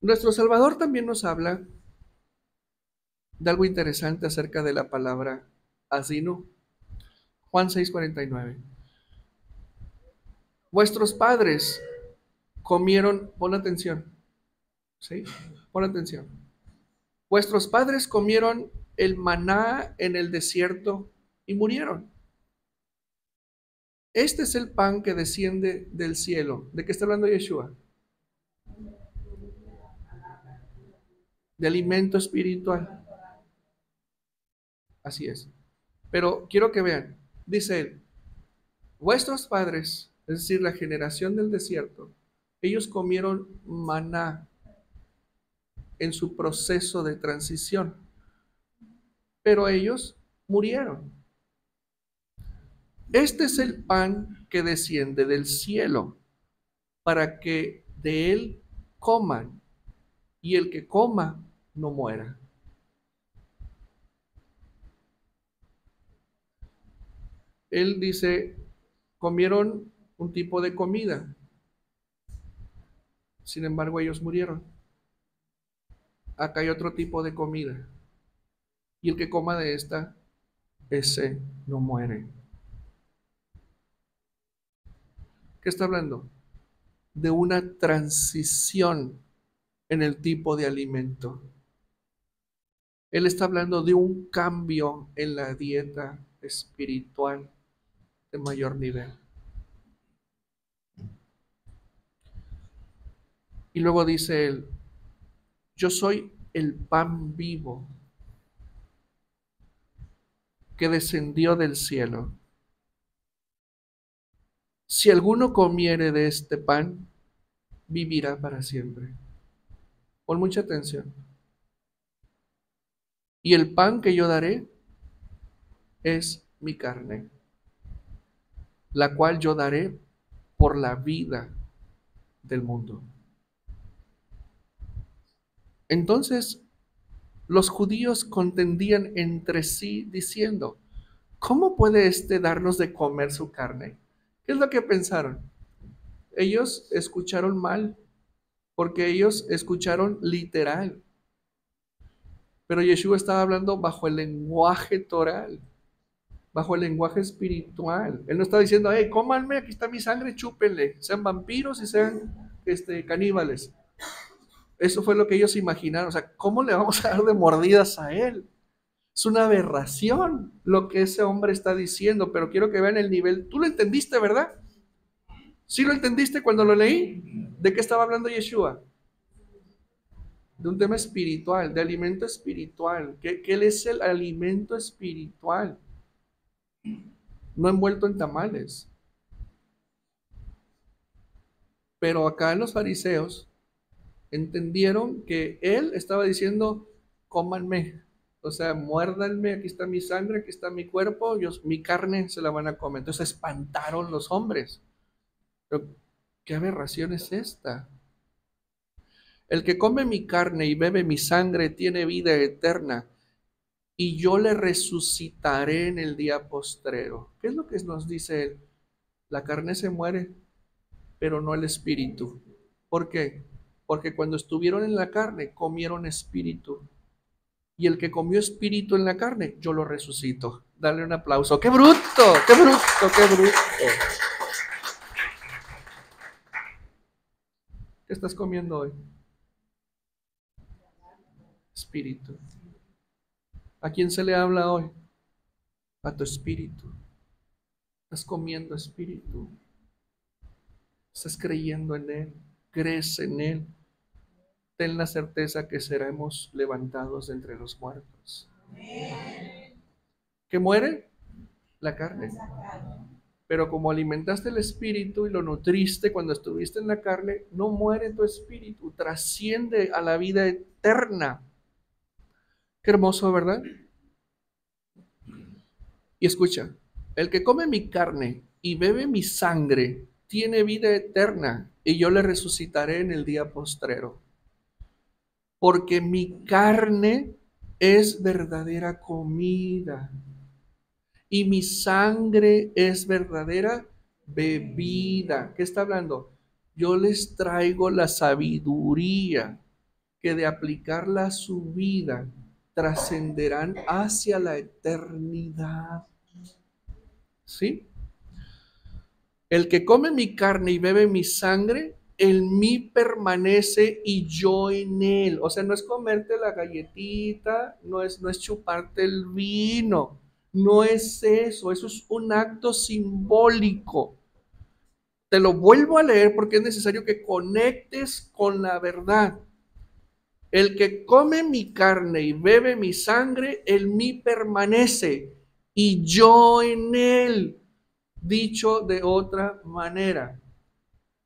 Nuestro Salvador también nos habla de algo interesante acerca de la palabra asino. Juan 6:49. Vuestros padres comieron, pon atención, ¿sí? Pon atención. Vuestros padres comieron el maná en el desierto y murieron. Este es el pan que desciende del cielo. ¿De qué está hablando Yeshua? De alimento espiritual. Así es. Pero quiero que vean, dice él, vuestros padres, es decir, la generación del desierto, ellos comieron maná en su proceso de transición, pero ellos murieron. Este es el pan que desciende del cielo para que de él coman y el que coma no muera. Él dice, comieron un tipo de comida, sin embargo ellos murieron. Acá hay otro tipo de comida y el que coma de esta, ese no muere. ¿Qué está hablando? De una transición en el tipo de alimento. Él está hablando de un cambio en la dieta espiritual de mayor nivel. Y luego dice él, yo soy el pan vivo que descendió del cielo. Si alguno comiere de este pan, vivirá para siempre. Pon mucha atención. Y el pan que yo daré es mi carne, la cual yo daré por la vida del mundo. Entonces, los judíos contendían entre sí diciendo, ¿cómo puede éste darnos de comer su carne? ¿Qué es lo que pensaron? Ellos escucharon mal, porque ellos escucharon literal. Pero Yeshua estaba hablando bajo el lenguaje toral, bajo el lenguaje espiritual. Él no está diciendo, hey, cómanme, aquí está mi sangre, chúpenle, sean vampiros y sean caníbales. Eso fue lo que ellos imaginaron. O sea, ¿cómo le vamos a dar de mordidas a él? Es una aberración lo que ese hombre está diciendo, pero quiero que vean el nivel. Tú lo entendiste, ¿verdad? ¿Sí lo entendiste cuando lo leí? ¿De qué estaba hablando Yeshua? De un tema espiritual, de alimento espiritual. Que él es el alimento espiritual, no envuelto en tamales. Pero acá los fariseos entendieron que él estaba diciendo, cómanme, o sea, muérdanme, aquí está mi sangre, aquí está mi cuerpo, mi carne se la van a comer. Entonces espantaron los hombres. Pero, ¿qué aberración es esta? El que come mi carne y bebe mi sangre tiene vida eterna, y yo le resucitaré en el día postrero. ¿Qué es lo que nos dice él? La carne se muere, pero no el espíritu. ¿Por qué? Porque cuando estuvieron en la carne, comieron espíritu. Y el que comió espíritu en la carne, yo lo resucito. Dale un aplauso. ¡Qué bruto! ¡Qué bruto! ¡Qué bruto! ¿Qué estás comiendo hoy? Espíritu. ¿A quién se le habla hoy? A tu espíritu. Estás comiendo espíritu. Estás creyendo en él. Crees en él. Ten la certeza que seremos levantados de entre los muertos. ¿Qué muere? La carne. Pero como alimentaste el espíritu y lo nutriste cuando estuviste en la carne, no muere tu espíritu, trasciende a la vida eterna. Qué hermoso, ¿verdad? Y escucha, el que come mi carne y bebe mi sangre tiene vida eterna, y yo le resucitaré en el día postrero. Porque mi carne es verdadera comida y mi sangre es verdadera bebida. ¿Qué está hablando? Yo les traigo la sabiduría que de aplicarla a su vida trascenderán hacia la eternidad. ¿Sí? El que come mi carne y bebe mi sangre, en mí permanece y yo en él. O sea, no es comerte la galletita, no es chuparte el vino, no es eso, eso es un acto simbólico. Te lo vuelvo a leer porque es necesario que conectes con la verdad. El que come mi carne y bebe mi sangre, en mí permanece y yo en él. Dicho de otra manera,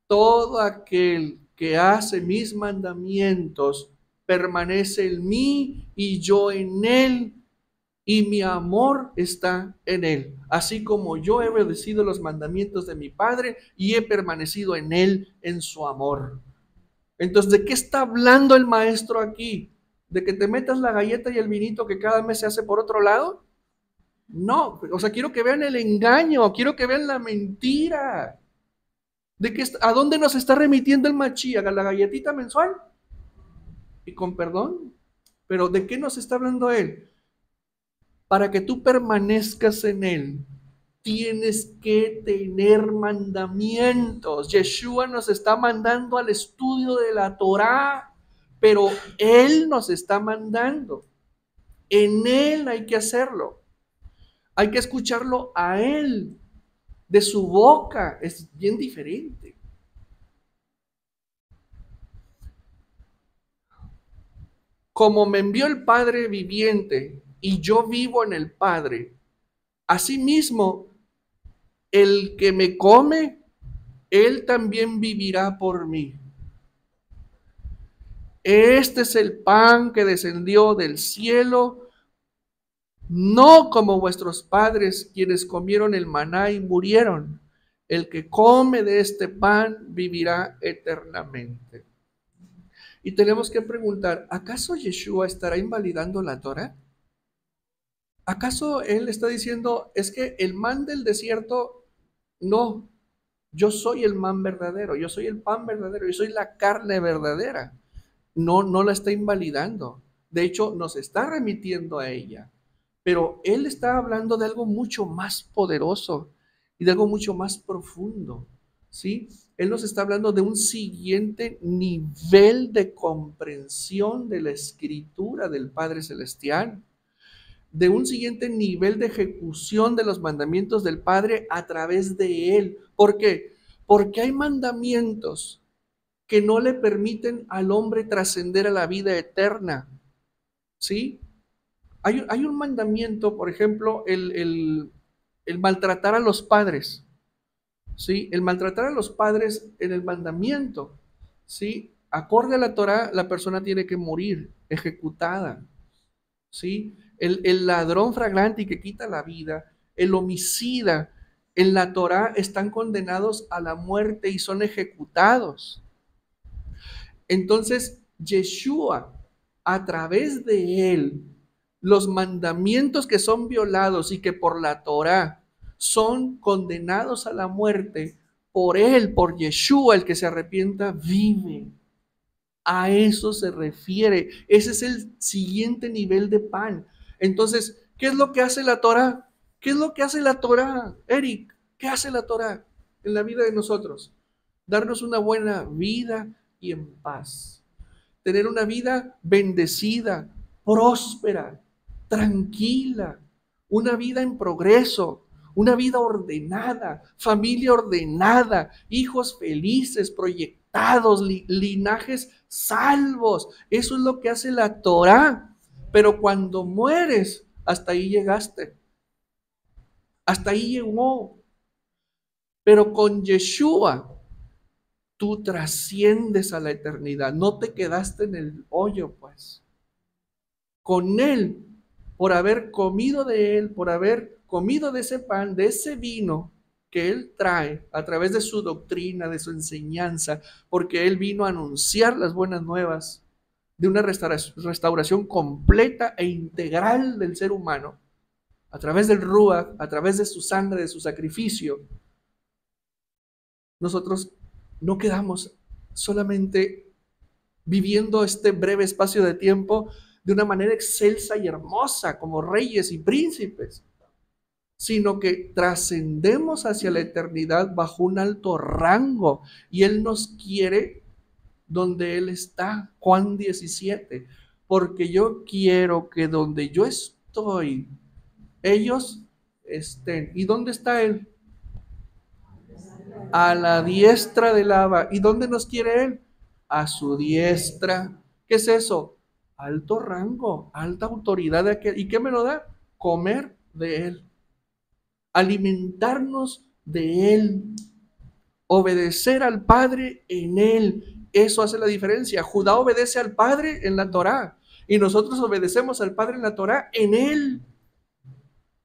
todo aquel que hace mis mandamientos permanece en mí y yo en él, y mi amor está en él, así como yo he obedecido los mandamientos de mi Padre y he permanecido en él en su amor. Entonces, ¿de qué está hablando el maestro aquí? ¿De que te metas la galleta y el vinito que cada mes se hace por otro lado? No, o sea, quiero que vean el engaño, quiero que vean la mentira. ¿A dónde nos está remitiendo el Mashiach? ¿A la galletita mensual? Y con perdón, pero ¿de qué nos está hablando él? Para que tú permanezcas en él, tienes que tener mandamientos. Yeshua nos está mandando al estudio de la Torá, pero él nos está mandando. En él hay que hacerlo. Hay que escucharlo a él. De su boca es bien diferente. Como me envió el Padre viviente y yo vivo en el Padre, asimismo, el que me come Él también vivirá por mí. Este es el pan que descendió del cielo, no como vuestros padres, quienes comieron el maná y murieron. El que come de este pan vivirá eternamente. Y tenemos que preguntar, ¿acaso Yeshua estará invalidando la Torah? ¿Acaso él está diciendo, es que el man del desierto, no, yo soy el man verdadero, yo soy el pan verdadero, yo soy la carne verdadera? No, no la está invalidando. De hecho, nos está remitiendo a ella. Pero él está hablando de algo mucho más poderoso y de algo mucho más profundo, ¿sí? Él nos está hablando de un siguiente nivel de comprensión de la escritura del Padre Celestial, de un siguiente nivel de ejecución de los mandamientos del Padre a través de él. ¿Por qué? Porque hay mandamientos que no le permiten al hombre trascender a la vida eterna, ¿sí? Hay un mandamiento, por ejemplo, el maltratar a los padres, ¿sí? El maltratar a los padres en el mandamiento, ¿sí? Acorde a la Torah, la persona tiene que morir ejecutada, ¿sí? El ladrón flagrante y que quita la vida, el homicida, en la Torah están condenados a la muerte y son ejecutados. Entonces, Yeshua, a través de él, los mandamientos que son violados y que por la Torah son condenados a la muerte, por él, por Yeshua, el que se arrepienta, vive. A eso se refiere. Ese es el siguiente nivel de pan. Entonces, ¿qué es lo que hace la Torah? ¿Qué es lo que hace la Torah, Eric? ¿Qué hace la Torah en la vida de nosotros? Darnos una buena vida y en paz. Tener una vida bendecida, próspera, tranquila, una vida en progreso, una vida ordenada, familia ordenada, hijos felices, proyectados, linajes salvos. Eso es lo que hace la Torah. Pero cuando mueres, hasta ahí llegaste. Hasta ahí llegó. Pero con Yeshua, tú trasciendes a la eternidad. No te quedaste en el hoyo, pues. Con él, por haber comido de él, por haber comido de ese pan, de ese vino que él trae a través de su doctrina, de su enseñanza, porque él vino a anunciar las buenas nuevas de una restauración completa e integral del ser humano, a través del Ruach, a través de su sangre, de su sacrificio. Nosotros no quedamos solamente viviendo este breve espacio de tiempo de una manera excelsa y hermosa como reyes y príncipes, sino que trascendemos hacia la eternidad bajo un alto rango y Él nos quiere donde Él está. Juan 17, porque yo quiero que donde yo estoy, ellos estén. ¿Y dónde está Él? A la diestra del Abba. ¿Y dónde nos quiere Él? A su diestra. ¿Qué es eso? Alto rango, alta autoridad de aquel. ¿Y qué me lo da? Comer de Él, alimentarnos de Él, obedecer al Padre en Él. Eso hace la diferencia. Judá obedece al Padre en la Torá y nosotros obedecemos al Padre en la Torá en Él.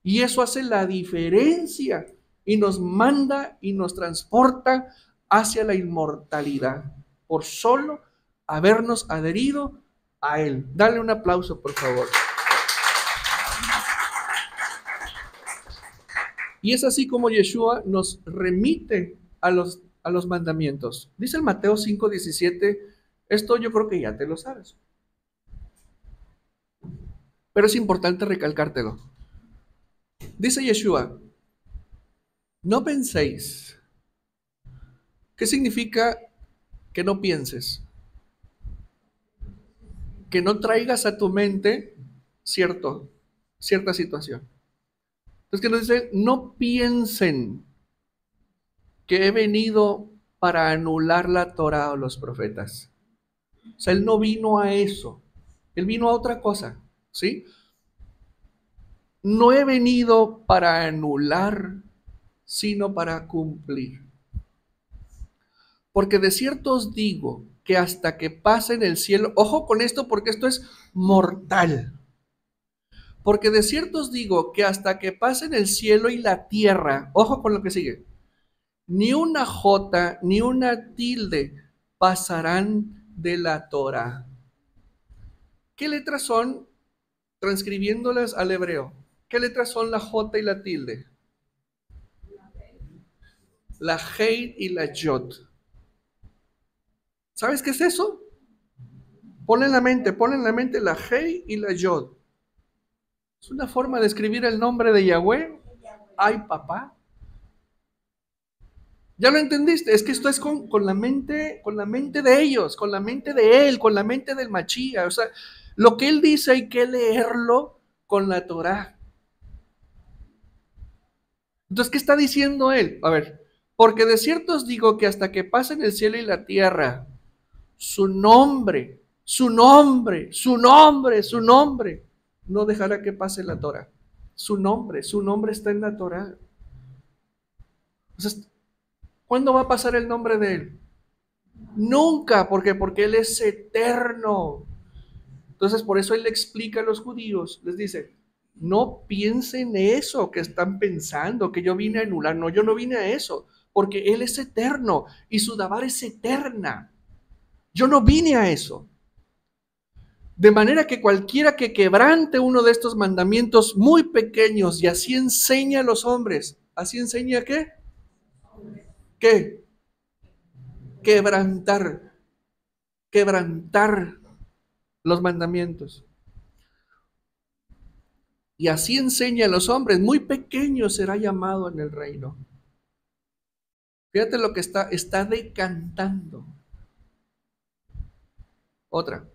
Y eso hace la diferencia y nos manda y nos transporta hacia la inmortalidad por solo habernos adherido a Él. Dale un aplauso, por favor. Y es así como Yeshua nos remite a los mandamientos. Dice el Mateo 5:17, esto yo creo que ya te lo sabes, pero es importante recalcártelo. Dice Yeshua, no penséis. ¿Qué significa que no pienses? Que no traigas a tu mente cierta situación. Entonces, que nos dice, no piensen que he venido para anular la Torah o los profetas. O sea, Él no vino a eso. Él vino a otra cosa, ¿sí? No he venido para anular, sino para cumplir. Porque de cierto os digo que hasta que pase en el cielo, ojo con esto porque esto es mortal. Porque de cierto os digo que hasta que pasen el cielo y la tierra, ojo con lo que sigue, ni una jota ni una tilde pasarán de la Torah. ¿Qué letras son, transcribiéndolas al hebreo? ¿Qué letras son la jota y la tilde? La hei y la yod. ¿Sabes qué es eso? Ponle en la mente la hei y la yod. Es una forma de escribir el nombre de Yahweh. Ay, papá. ¿Ya lo entendiste? Es que esto es con la mente de ellos, con la mente de él, con la mente del Machía. O sea, lo que él dice hay que leerlo con la Torá. Entonces, ¿qué está diciendo él? A ver, porque de cierto os digo que hasta que pasen el cielo y la tierra, su nombre, su nombre, su nombre, su nombre, no dejará que pase la Torá. Su nombre está en la Torá. O sea, ¿cuándo va a pasar el nombre de él? Nunca, porque Él es eterno. Entonces, por eso Él le explica a los judíos, les dice, no piensen eso que están pensando, que yo vine a anular. No, yo no vine a eso, porque Él es eterno y su dabar es eterna. Yo no vine a eso. De manera que cualquiera que quebrante uno de estos mandamientos muy pequeños y así enseña a los hombres, ¿así enseña qué? ¿Qué? Quebrantar, quebrantar los mandamientos. Y así enseña a los hombres, muy pequeño será llamado en el reino. Fíjate lo que está decantando. Otra.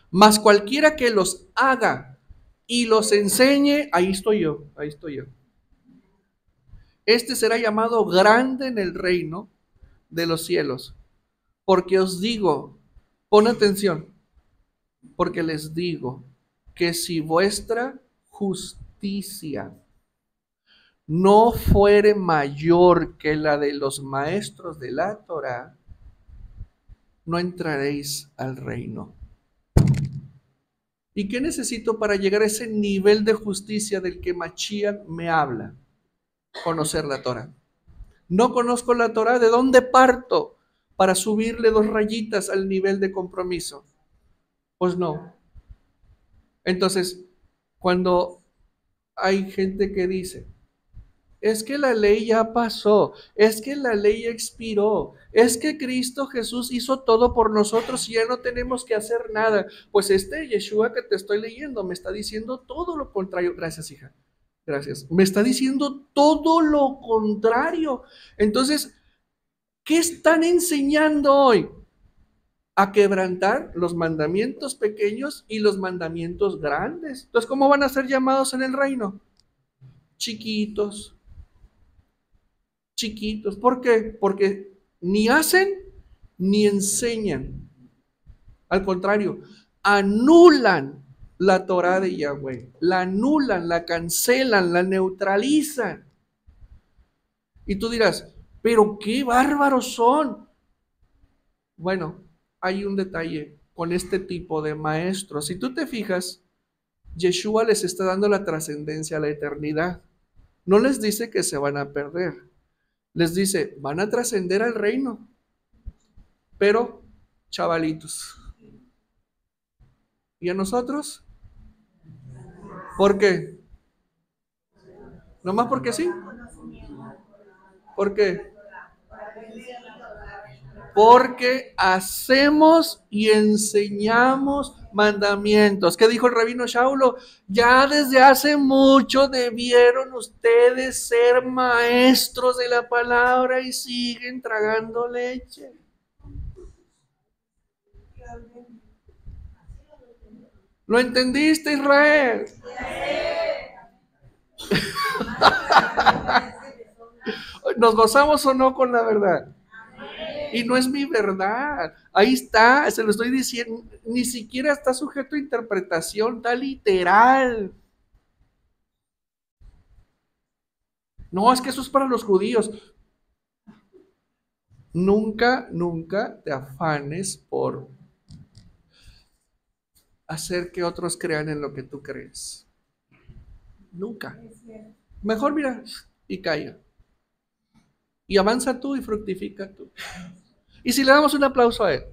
Mas cualquiera que los haga y los enseñe, ahí estoy yo, ahí estoy yo. Este será llamado grande en el reino de los cielos. Porque os digo, pon atención, porque les digo que si vuestra justicia no fuere mayor que la de los maestros de la Torá, no entraréis al reino. ¿Y qué necesito para llegar a ese nivel de justicia del que Mashiach me habla? Conocer la Torá. No conozco la Torá, ¿de dónde parto para subirle 2 rayitas al nivel de compromiso? Pues no. Entonces, cuando hay gente que dice, es que la ley ya pasó, es que la ley expiró, es que Cristo Jesús hizo todo por nosotros y ya no tenemos que hacer nada. Pues este Yeshua que te estoy leyendo me está diciendo todo lo contrario. Gracias, hija. Gracias. Me está diciendo todo lo contrario. Entonces, ¿qué están enseñando hoy? A quebrantar los mandamientos pequeños y los mandamientos grandes. Entonces, ¿cómo van a ser llamados en el reino? Chiquitos, chiquitos. ¿Por qué? Porque ni hacen ni enseñan. Al contrario, anulan la Torah de Yahweh. La anulan, la cancelan, la neutralizan. Y tú dirás, pero qué bárbaros son. Bueno, hay un detalle con este tipo de maestros. Si tú te fijas, Yeshua les está dando la trascendencia a la eternidad. No les dice que se van a perder. Les dice, van a trascender al reino, pero chavalitos. ¿Y a nosotros? ¿Por qué? ¿Nomás porque sí? ¿Por qué? Porque hacemos y enseñamos mandamientos. ¿Qué dijo el rabino Shaulo? Ya desde hace mucho debieron ustedes ser maestros de la palabra y siguen tragando leche. ¿Lo entendiste, Israel? ¿Nos gozamos o no con la verdad? Y no es mi verdad. Ahí está, se lo estoy diciendo. Ni siquiera está sujeto a interpretación, está literal. No, es que eso es para los judíos. Nunca, nunca te afanes por hacer que otros crean en lo que tú crees. Nunca. Mejor mira y calla. Y avanza tú y fructifica tú. Y si le damos un aplauso a él.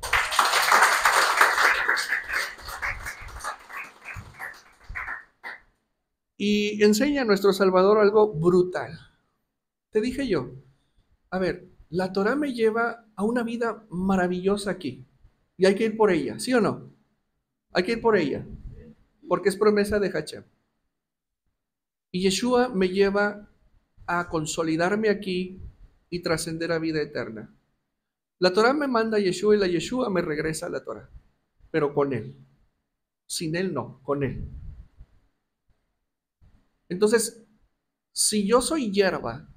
Y enseña a nuestro Salvador algo brutal. Te dije yo, a ver, la Torah me lleva a una vida maravillosa aquí. Y hay que ir por ella, ¿sí o no? Hay que ir por ella, porque es promesa de Hachem. Y Yeshua me lleva a consolidarme aquí y trascender a vida eterna. La Torah me manda a Yeshua y la Yeshua me regresa a la Torah, pero con él. Sin él no, con él. Entonces, si yo soy hierba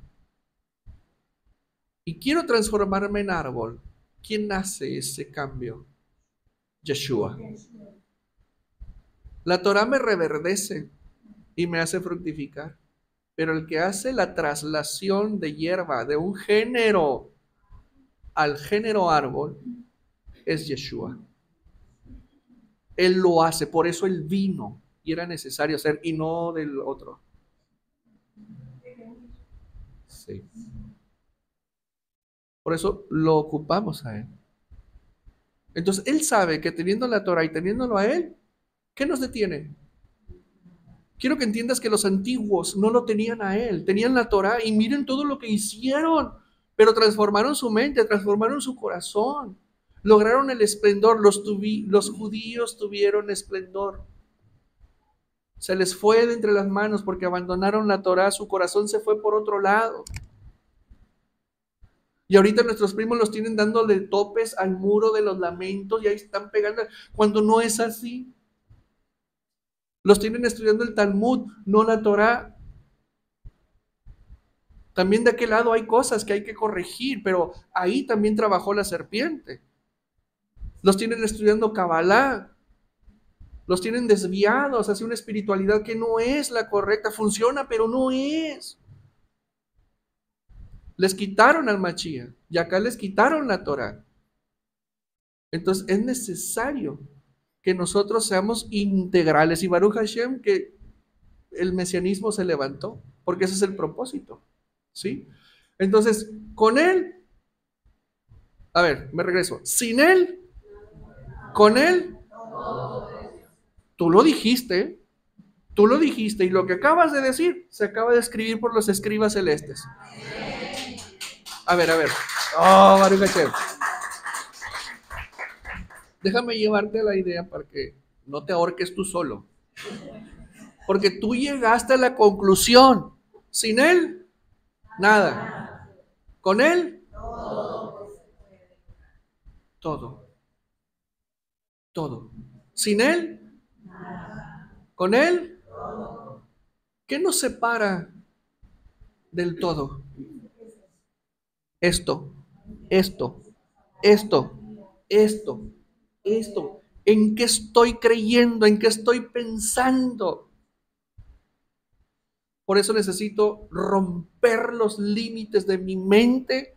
y quiero transformarme en árbol, ¿quién hace ese cambio? Yeshua. La Torah me reverdece y me hace fructificar, pero el que hace la traslación de hierba de un género al género árbol es Yeshua. Él lo hace, por eso él vino y era necesario hacer y no del otro. Sí. Por eso lo ocupamos a él. Entonces él sabe que teniendo la Torah y teniéndolo a él, ¿qué nos detiene? Quiero que entiendas que los antiguos no lo tenían a él, tenían la Torah y miren todo lo que hicieron, pero transformaron su mente, transformaron su corazón, lograron el esplendor, los judíos tuvieron esplendor. Se les fue de entre las manos porque abandonaron la Torah, su corazón se fue por otro lado. Y ahorita nuestros primos los tienen dándole topes al muro de los lamentos y ahí están pegando, cuando no es así. Los tienen estudiando el Talmud, no la Torah. También de aquel lado hay cosas que hay que corregir, pero ahí también trabajó la serpiente. Los tienen estudiando Kabbalah. Los tienen desviados hacia una espiritualidad que no es la correcta. Funciona, pero no es. Les quitaron al Mashiach y acá les quitaron la Torah. Entonces es necesario que nosotros seamos integrales. Y Baruch Hashem que el mesianismo se levantó, porque ese es el propósito. ¿Sí? Entonces, con él, a ver, me regreso. Sin él, con él, tú lo dijiste, y lo que acabas de decir se acaba de escribir por los escribas celestes. A ver. Oh, Baruch Hashem. Déjame llevarte la idea para que no te ahorques tú solo. Porque tú llegaste a la conclusión. Sin él, nada. Con él, todo. Todo. Sin él, con él, ¿qué nos separa del todo? Esto. ¿En qué estoy creyendo? ¿En qué estoy pensando? Por eso necesito romper los límites de mi mente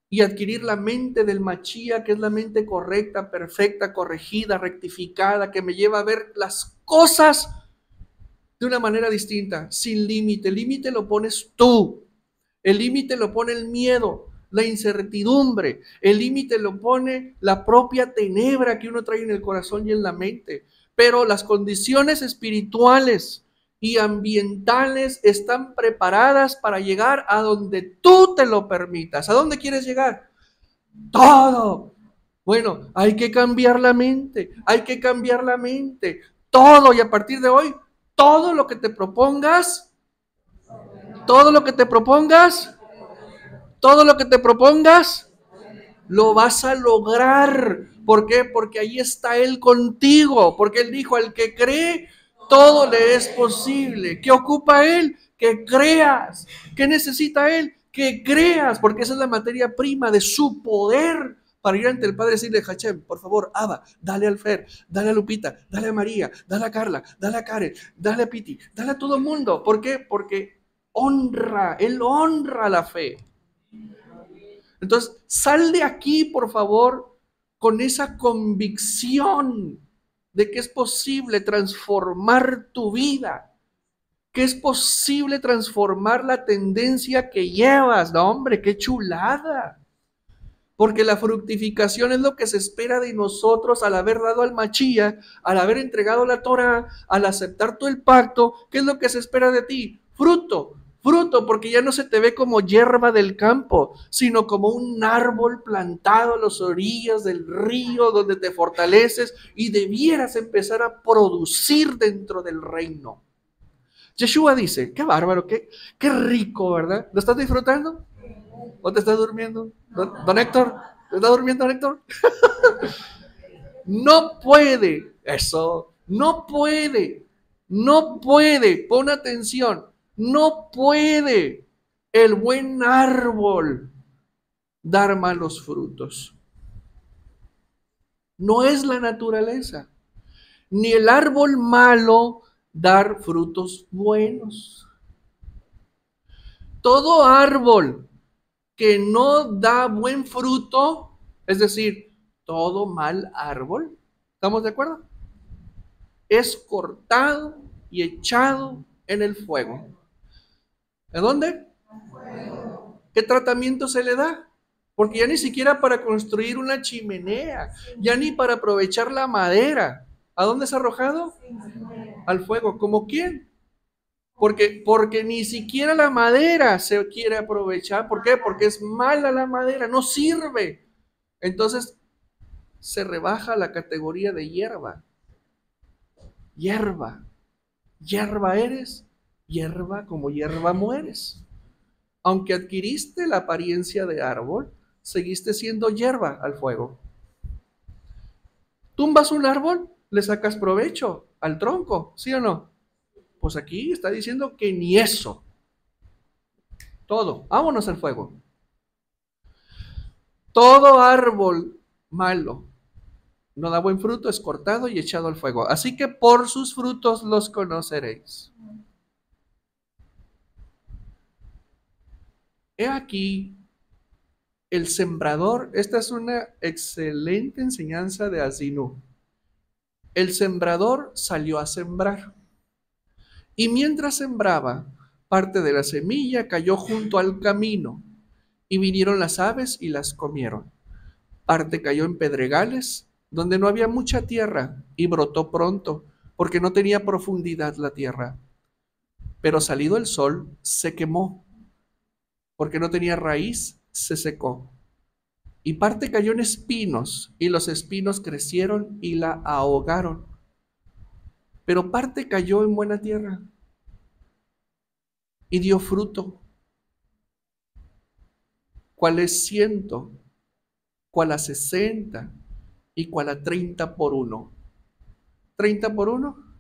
y adquirir la mente del Mashiach, que es la mente correcta, perfecta, corregida, rectificada, que me lleva a ver las cosas de una manera distinta, sin límite. El límite lo pones tú. El límite lo pone el miedo, la incertidumbre. El límite lo pone la propia tenebra que uno trae en el corazón y en la mente. Pero las condiciones espirituales y ambientales están preparadas para llegar a donde tú te lo permitas. ¿A dónde quieres llegar? Todo. Bueno, hay que cambiar la mente, todo, y a partir de hoy, todo lo que te propongas, lo vas a lograr. ¿Por qué? Porque ahí está Él contigo, porque Él dijo, al que cree, todo le es posible. ¿Qué ocupa Él? Que creas. ¿Qué necesita Él? Que creas, porque esa es la materia prima de su poder para ir ante el Padre y decirle, Hachem, por favor, Abba, dale al Fer, dale a Lupita, dale a María, dale a Carla, dale a Karen, dale a Piti, dale a todo el mundo. ¿Por qué? Porque Él honra la fe. Entonces, sal de aquí, por favor, con esa convicción de que es posible transformar tu vida, que es posible transformar la tendencia que llevas. No, hombre, qué chulada. Porque la fructificación es lo que se espera de nosotros al haber dado al Machía, al haber entregado la Torah, al aceptar todo el pacto. ¿Qué es lo que se espera de ti? Fruto, fruto, porque ya no se te ve como hierba del campo, sino como un árbol plantado a las orillas del río donde te fortaleces y debieras empezar a producir dentro del reino. Yeshua dice, qué bárbaro, qué rico, ¿verdad? ¿Lo estás disfrutando? ¿O te estás durmiendo? Don Héctor, ¿te está durmiendo, don Héctor? No puede, eso, no puede, pon atención, no puede el buen árbol dar malos frutos. No es la naturaleza, ni el árbol malo dar frutos buenos. Todo árbol que no da buen fruto, es decir, todo mal árbol, ¿estamos de acuerdo? Es cortado y echado en el fuego. ¿En dónde? ¿Qué tratamiento se le da? Porque ya ni siquiera para construir una chimenea, ya ni para aprovechar la madera. ¿A dónde es arrojado? Al fuego. ¿Cómo quién? Porque ni siquiera la madera se quiere aprovechar. ¿Por qué? Porque es mala la madera, no sirve. Entonces se rebaja la categoría de hierba. Hierba. Hierba eres, hierba como hierba mueres. Aunque adquiriste la apariencia de árbol, seguiste siendo hierba al fuego. Tumbas un árbol, le sacas provecho al tronco, ¿sí o no? Pues aquí está diciendo que ni eso. Todo, vámonos al fuego. Todo árbol malo no da buen fruto, es cortado y echado al fuego. Así que por sus frutos los conoceréis. He aquí el sembrador. Esta es una excelente enseñanza de Azinu. El sembrador salió a sembrar. Y mientras sembraba, parte de la semilla cayó junto al camino, y vinieron las aves y las comieron. Parte cayó en pedregales, donde no había mucha tierra, y brotó pronto, porque no tenía profundidad la tierra. Pero salido el sol, se quemó, porque no tenía raíz, se secó. Y parte cayó en espinos, y los espinos crecieron y la ahogaron. Pero parte cayó en buena tierra, y dio fruto, cuál es 100, cuál a 60 y cuál a 30 por uno. 30 por uno,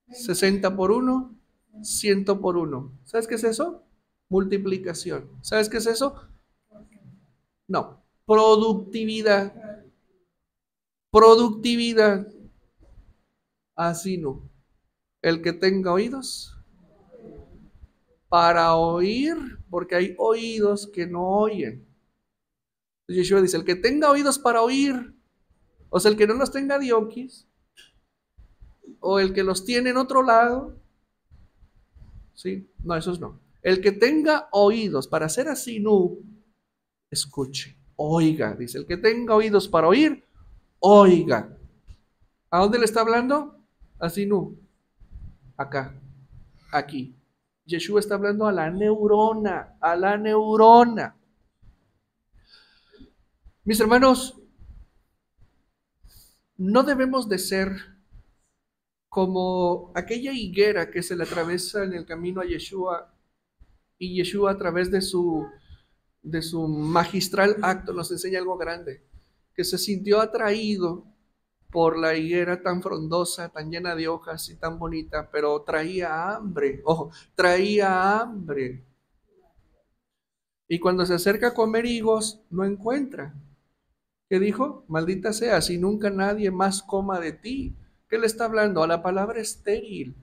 60 por uno, 100 por uno. ¿Sabes qué es eso? Multiplicación. ¿Sabes qué es eso? No, productividad. Productividad. Así no. El que tenga oídos para oír, porque hay oídos que no oyen. Yeshua dice, el que tenga oídos para oír, o sea, el que no los tenga dioquis, o el que los tiene en otro lado, ¿sí? No, esos no. El que tenga oídos para hacer así, no, escuche, oiga, dice, el que tenga oídos para oír, oiga. ¿A dónde le está hablando? Así no, acá, aquí. Yeshua está hablando a la neurona, a la neurona. Mis hermanos, no debemos de ser como aquella higuera que se le atraviesa en el camino a Yeshua, y Yeshua a través de su magistral acto nos enseña algo grande, que se sintió atraído por la higuera tan frondosa, tan llena de hojas y tan bonita, pero traía hambre, ojo, traía hambre. Y cuando se acerca a comer higos, no encuentra. ¿Qué dijo? Maldita sea, si nunca nadie más coma de ti. ¿Qué le está hablando? A la palabra estéril.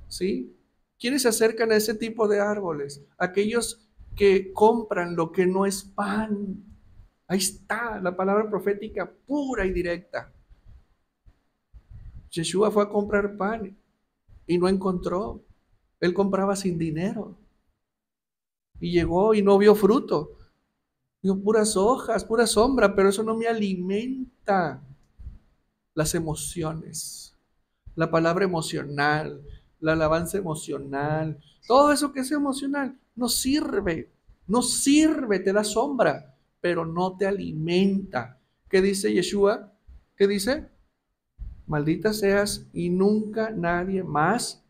¿Sí? ¿Quiénes se acercan a ese tipo de árboles? Aquellos que compran lo que no es pan. Ahí está la palabra profética pura y directa. Yeshua fue a comprar pan y no encontró. Él compraba sin dinero. Y llegó y no vio fruto. Vio puras hojas, pura sombra, pero eso no me alimenta. Las emociones, la palabra emocional, la alabanza emocional, todo eso que es emocional, no sirve, no sirve, te da sombra, pero no te alimenta. ¿Qué dice Yeshua? ¿Qué dice? Maldita seas y nunca nadie más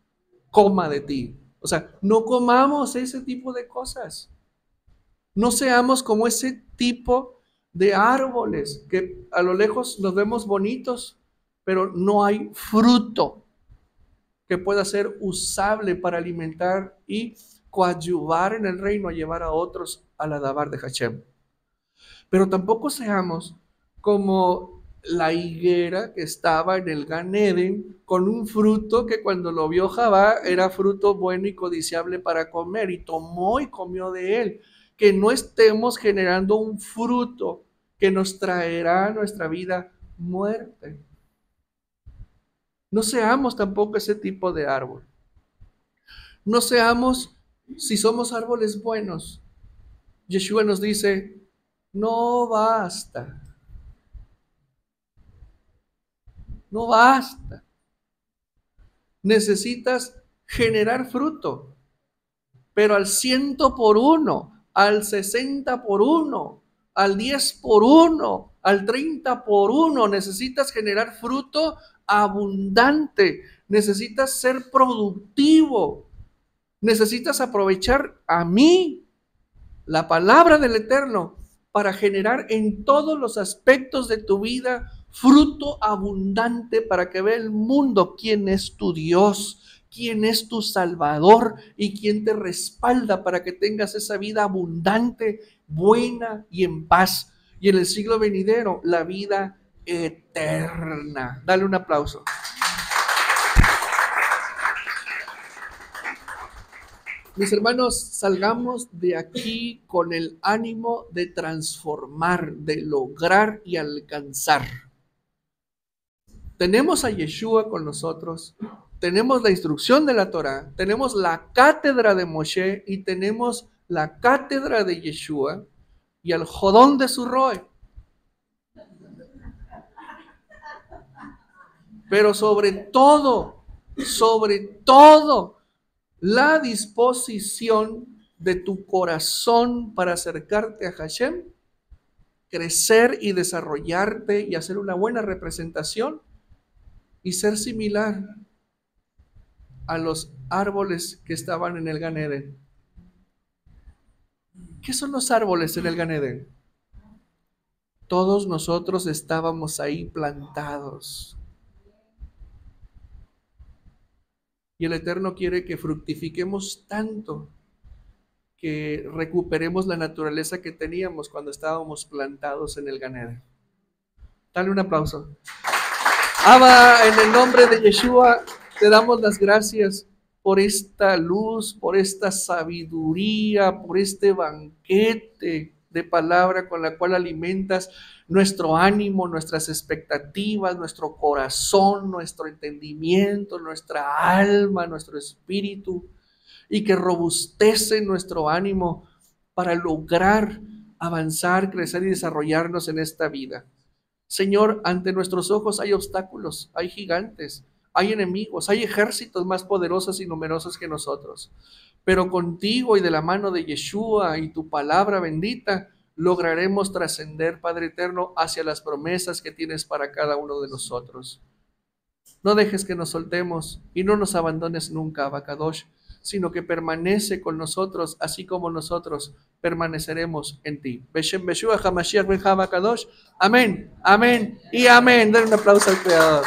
coma de ti. O sea, no comamos ese tipo de cosas. No seamos como ese tipo de árboles que a lo lejos los vemos bonitos, pero no hay fruto que pueda ser usable para alimentar y coadyuvar en el reino a llevar a otros al Adabar de Hashem. Pero tampoco seamos como la higuera que estaba en el Gan Eden con un fruto que cuando lo vio Javá era fruto bueno y codiciable para comer y tomó y comió de él. Que no estemos generando un fruto que nos traerá a nuestra vida muerte. No seamos tampoco ese tipo de árbol. No seamos, si somos árboles buenos, Yeshua nos dice, no basta. No basta. Necesitas generar fruto, pero al 100 por 1, al 60 por 1, al 10 por 1, al 30 por 1. Necesitas generar fruto abundante. Necesitas ser productivo. Necesitas aprovechar a mí, la palabra del Eterno, para generar en todos los aspectos de tu vida fruto abundante para que vea el mundo quién es tu Dios, quién es tu Salvador y quién te respalda para que tengas esa vida abundante, buena y en paz. Y en el siglo venidero, la vida eterna. Dale un aplauso. Mis hermanos, salgamos de aquí con el ánimo de transformar, de lograr y alcanzar. Tenemos a Yeshua con nosotros, tenemos la instrucción de la Torá, tenemos la cátedra de Moshe y tenemos la cátedra de Yeshua y el jodón de su roe. Pero sobre todo, la disposición de tu corazón para acercarte a Hashem, crecer y desarrollarte y hacer una buena representación y ser similar a los árboles que estaban en el Gan Eden. ¿Qué son los árboles en el Gan Eden? Todos nosotros estábamos ahí plantados. Y el Eterno quiere que fructifiquemos tanto que recuperemos la naturaleza que teníamos cuando estábamos plantados en el Gan Eden. Dale un aplauso. Abba, en el nombre de Yeshua, te damos las gracias por esta luz, por esta sabiduría, por este banquete de palabra con la cual alimentas nuestro ánimo, nuestras expectativas, nuestro corazón, nuestro entendimiento, nuestra alma, nuestro espíritu, y que robustece nuestro ánimo para lograr avanzar, crecer y desarrollarnos en esta vida. Señor, ante nuestros ojos hay obstáculos, hay gigantes, hay enemigos, hay ejércitos más poderosos y numerosos que nosotros. Pero contigo y de la mano de Yeshua y tu palabra bendita, lograremos trascender, Padre eterno, hacia las promesas que tienes para cada uno de nosotros. No dejes que nos soltemos y no nos abandones nunca, Abacadosh, sino que permanece con nosotros, así como nosotros permaneceremos en ti. Beshem Beshua HaMashiach Ben HaBakadosh. Amén, amén y amén. Den un aplauso al Creador.